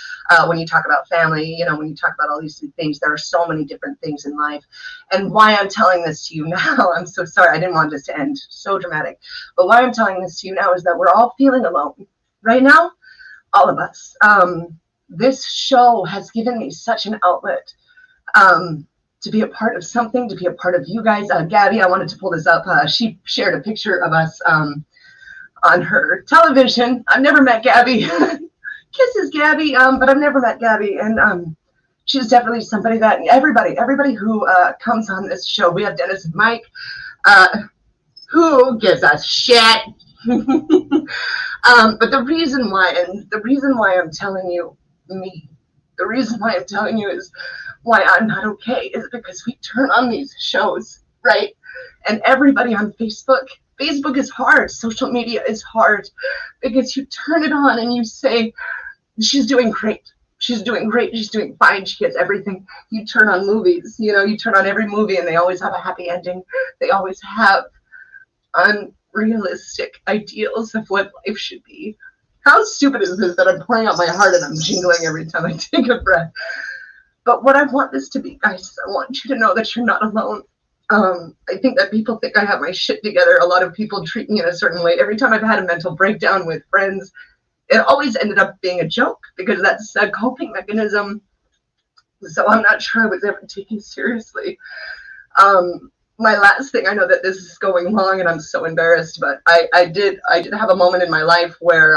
When you talk about family, when you talk about all these things, there are so many different things in life. And why I'm telling this to you now, I'm so sorry. I didn't want this to end so dramatic. But why I'm telling this to you now is that we're all feeling alone right now. All of us. This show has given me such an outlet. To be a part of something, to be a part of you guys. Gabby, I wanted to pull this up. She shared a picture of us on her television. I've never met Gabby. Kisses, Gabby, but I've never met Gabby. And she's definitely somebody that everybody who comes on this show, we have Dennis and Mike, who gives us shit. But the reason why I'm telling you, The reason why I'm telling you is why I'm not okay is because we turn on these shows, right? And everybody on Facebook is hard. Social media is hard because you turn it on and you say, she's doing great. She's doing great. She's doing fine. She gets everything. You turn on movies, you turn on every movie and they always have a happy ending. They always have unrealistic ideals of what life should be. How stupid is this that I'm pouring out my heart and I'm jingling every time I take a breath? But what I want this to be, guys, is I want you to know that you're not alone. I think that people think I have my shit together. A lot of people treat me in a certain way. Every time I've had a mental breakdown with friends, it always ended up being a joke because that's a coping mechanism. So I'm not sure I was ever taken seriously. My last thing, I know that this is going long and I'm so embarrassed, but I did have a moment in my life where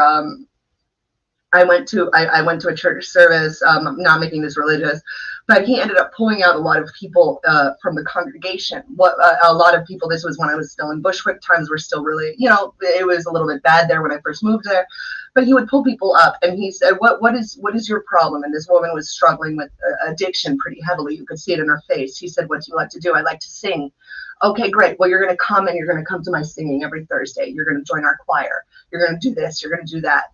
I went to a church service. I'm not making this religious, but he ended up pulling out a lot of people from the congregation. A lot of people. This was when I was still in Bushwick. Times were still really, it was a little bit bad there when I first moved there. But he would pull people up, and he said, "What is your problem?" And this woman was struggling with addiction pretty heavily. You could see it in her face. He said, "What do you like to do?" "I like to sing." "Okay, great. Well, you're going to come to my singing every Thursday. You're going to join our choir. You're going to do this. You're going to do that."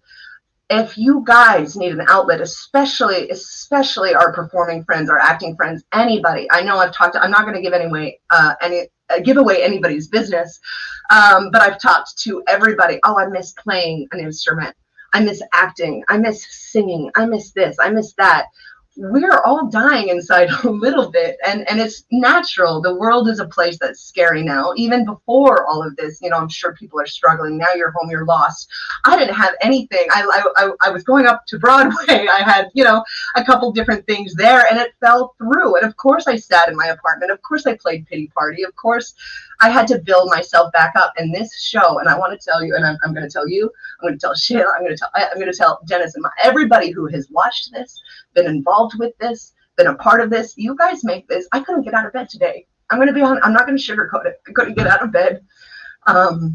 If you guys need an outlet, especially our performing friends, our acting friends, anybody. I know I'm not going to give away anybody's business, but I've talked to everybody. "Oh, I miss playing an instrument. I miss acting. I miss singing. I miss this. I miss that." We're all dying inside a little bit, and it's natural. The world is a place that's scary now. Even before all of this, I'm sure people are struggling. Now you're home, you're lost. I didn't have anything. I was going up to Broadway. I had, a couple different things there, and it fell through. And of course I sat in my apartment. Of course I played pity party. Of course I had to build myself back up. And this show, and I want to tell you, and I'm going to tell you, I'm going to tell Sheila, I'm going to tell Dennis, and everybody who has watched this, been involved with this, been a part of this. You guys make this. I couldn't get out of bed today. I'm not going to sugarcoat it. I couldn't get out of bed. I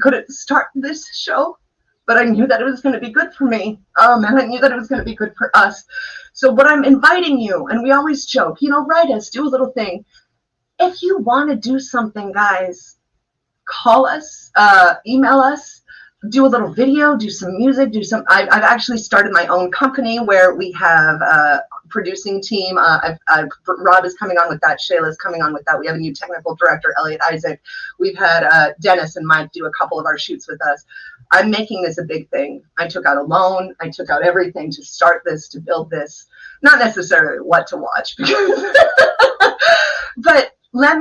couldn't start this show, but I knew that it was going to be good for me. And I knew that it was going to be good for us. So what I'm inviting you, and we always joke, write us, do a little thing. If you want to do something, guys, call us, email us, do a little video, do some music, I've actually started my own company where we have a producing team. Rob is coming on with that. Shayla's coming on with that. We have a new technical director, Elliot Isaac. We've had Dennis and Mike do a couple of our shoots with us. I'm making this a big thing. I took out a loan. I took out everything to start this, to build this. Not necessarily what to watch, but let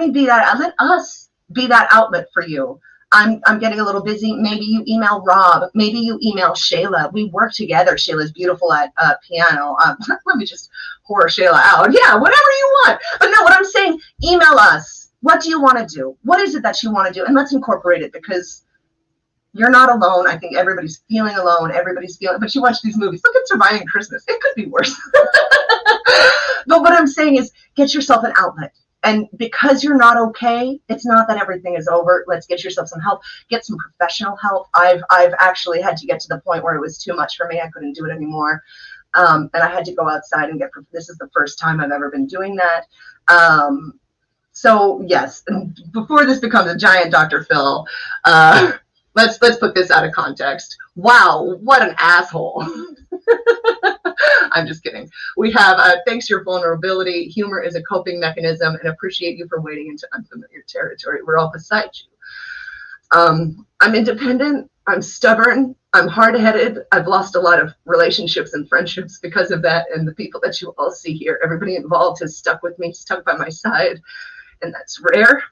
us be that outlet for you. I'm getting a little busy. Maybe you email Rob. Maybe you email Shayla. We work together. Shayla's beautiful at piano. Let me just whore Shayla out. Yeah, whatever you want. But no, what I'm saying, email us. What do you want to do? What is it that you want to do? And let's incorporate it, because you're not alone. I think everybody's feeling alone. But you watch these movies. Look at Surviving Christmas. It could be worse. But what I'm saying is, get yourself an outlet. And because you're not okay, it's not that everything is over. Let's get yourself some help. Get some professional help. I've actually had to get to the point where it was too much for me. I couldn't do it anymore. And I had to go outside and this is the first time I've ever been doing that. So yes, and before this becomes a giant Dr. Phil, let's put this out of context. Wow, what an asshole. I'm just kidding. We have, thanks to your vulnerability, humor is a coping mechanism, and appreciate you for wading into unfamiliar territory. We're all beside you. I'm independent. I'm stubborn. I'm hard-headed. I've lost a lot of relationships and friendships because of that, and the people that you all see here, everybody involved has stuck with me, stuck by my side, and that's rare.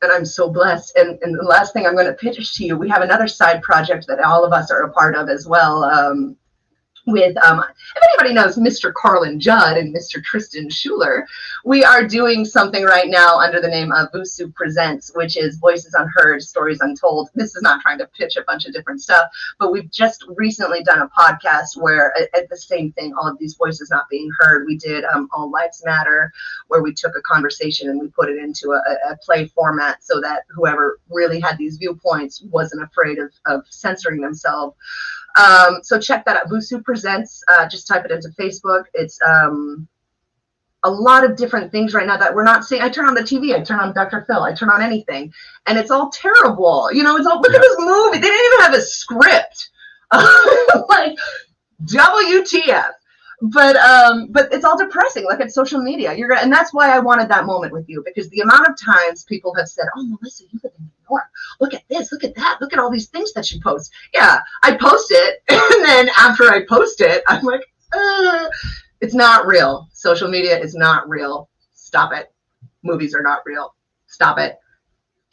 And I'm so blessed. And the last thing I'm going to pitch to you, we have another side project that all of us are a part of as well. With, if anybody knows Mr. Carlin Judd and Mr. Tristan Schuler, we are doing something right now under the name of Vusu Presents, which is Voices Unheard, Stories Untold. This is not trying to pitch a bunch of different stuff, but we've just recently done a podcast where, at the same thing, all of these voices not being heard, we did All Lives Matter, where we took a conversation and we put it into a play format so that whoever really had these viewpoints wasn't afraid of censoring themselves. So check that out. Busu Presents. Just type it into Facebook. It's a lot of different things right now that we're not seeing. I turn on the TV, I turn on Dr. Phil, I turn on anything, and it's all terrible. You know, it's all, look at this movie. They didn't even have a script. Like, WTF. But it's all depressing. Look at social media. And that's why I wanted that moment with you, because the amount of times people have said, "Oh, Melissa, you live in New York. Look at this, look at that, look at all these things that you post." Yeah, I post it, and then after I post it, I'm like, it's not real. Social media is not real. Stop it. Movies are not real. Stop it.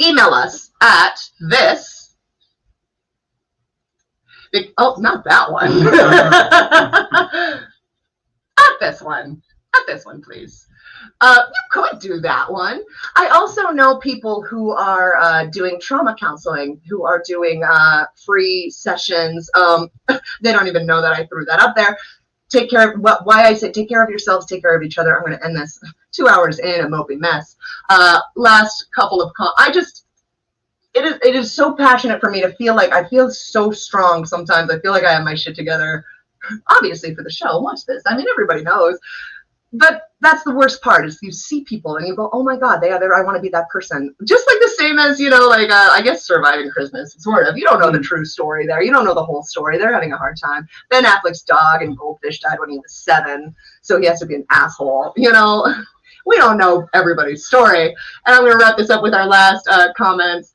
Email us at this. Oh, not that one. At this one. At this one, please. You could do that one. I also know people who are doing trauma counseling, who are doing free sessions. They don't even know that I threw that up there. Take care of why I say take care of yourselves, take care of each other. I'm going to end this 2 hours in a mopey mess. Last couple of it is so passionate for me to feel like I feel so strong. Sometimes I feel like I have my shit together. Obviously for the show, watch this. I mean, everybody knows. But that's the worst part, is you see people and you go, oh my God, I want to be that person. Just like the same as, you know, like, I guess Surviving Christmas, sort of. You don't know the true story there. You don't know the whole story. They're having a hard time. Ben Affleck's dog and goldfish died when he was 7, so he has to be an asshole. You know, we don't know everybody's story. And I'm going to wrap this up with our last comments.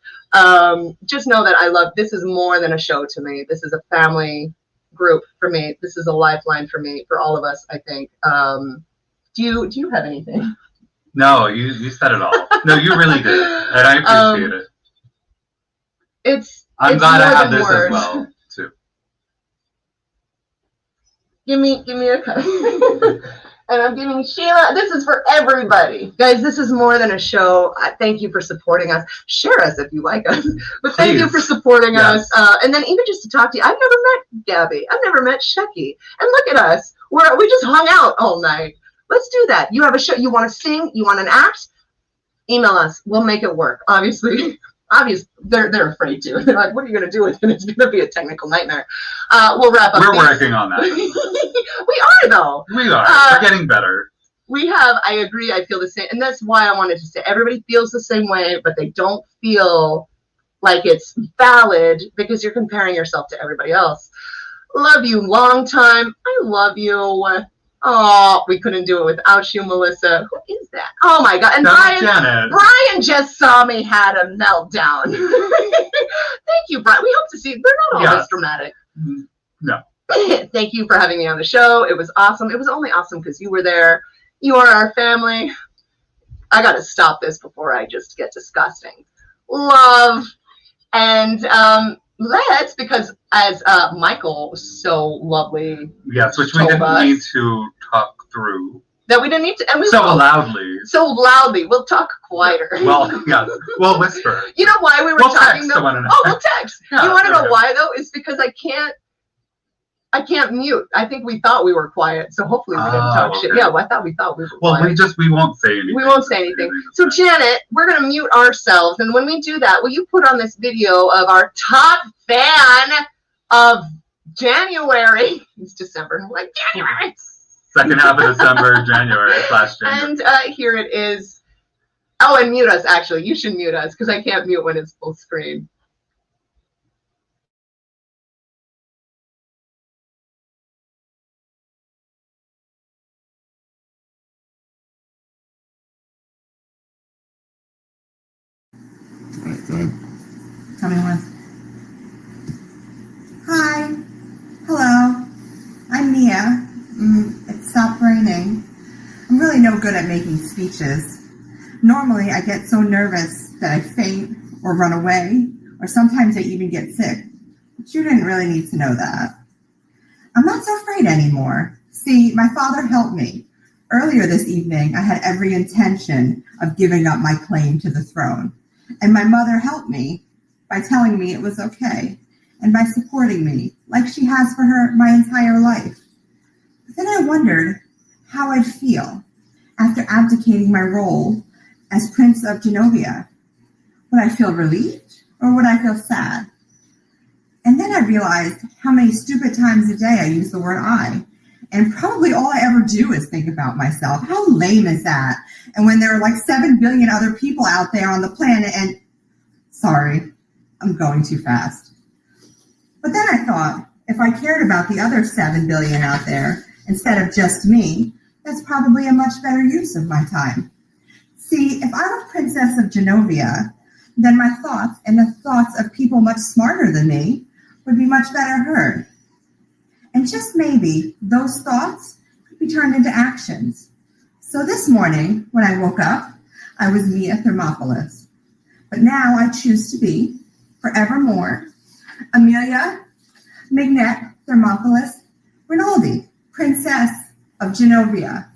Just know that this is more than a show to me. This is a family group for me. This is a lifeline for me, for all of us, I think. Do you have anything? No, you said it all. No, you really did, and I appreciate it. I'm glad I have this as well too. Give me a cut. And I'm giving Sheila. This is for everybody, guys. This is more than a show. Thank you for supporting us. Share us if you like us. But thank you for supporting us. And then even just to talk to you. I've never met Gabby. I've never met Shecky. And look at us. We just hung out all night. Let's do that. You have a show. You want to sing? You want an act? Email us. We'll make it work. Obviously, they're afraid to. They're like, what are you going to do with it? It's going to be a technical nightmare. We'll wrap up. We're working on that. We are, though. We are. We're getting better. I agree. I feel the same. And that's why I wanted to say everybody feels the same way, but they don't feel like it's valid because you're comparing yourself to everybody else. Love you long time. I love you. Oh, we couldn't do it without you, Melissa. Who is that? Oh my God! And Brian just saw me had a meltdown. Thank you, Brian. We hope to see. They're not always dramatic. No. Thank you for having me on the show. It was awesome. It was only awesome because you were there. You are our family. I got to stop this before I just get disgusting. Love and let's, because as Michael so lovely. Yes, which we didn't need to talk through. That we didn't need to, and we loudly. So loudly. We'll talk quieter. Well, yes. We'll whisper. You know why we were talking though? We'll text. Yeah, you want to know why though? It's because I can't mute. I think we thought we were quiet, so hopefully we didn't talk shit. Yeah, well, I thought we were quiet. We won't say anything. We won't say anything. So Janet, we're gonna mute ourselves, and when we do that, will you put on this video of our top fan of January? It's December. I'm like, January. Second half of December, January/January. And here it is. Oh, and mute us, actually. You should mute us, because I can't mute when it's full screen. All right, go ahead. Tell me once. Hi. Hello. I'm Mia. It stopped raining. I'm really no good at making speeches. Normally, I get so nervous that I faint or run away, or sometimes I even get sick. But you didn't really need to know that. I'm not so afraid anymore. See, my father helped me. Earlier this evening, I had every intention of giving up my claim to the throne. And my mother helped me by telling me it was okay and by supporting me like she has for my entire life. But then I wondered how I'd feel after abdicating my role as Prince of Genovia. Would I feel relieved or would I feel sad? And then I realized how many stupid times a day I use the word I. And probably all I ever do is think about myself. How lame is that? And when there are like 7 billion other people out there on the planet and... Sorry, I'm going too fast. But then I thought, if I cared about the other 7 billion out there instead of just me, that's probably a much better use of my time. See, if I were Princess of Genovia, then my thoughts and the thoughts of people much smarter than me would be much better heard. And just maybe those thoughts could be turned into actions. So this morning, when I woke up, I was Mia Thermopolis. But now I choose to be, forevermore, Amelia Mignette Thermopolis Rinaldi, Princess of Genovia.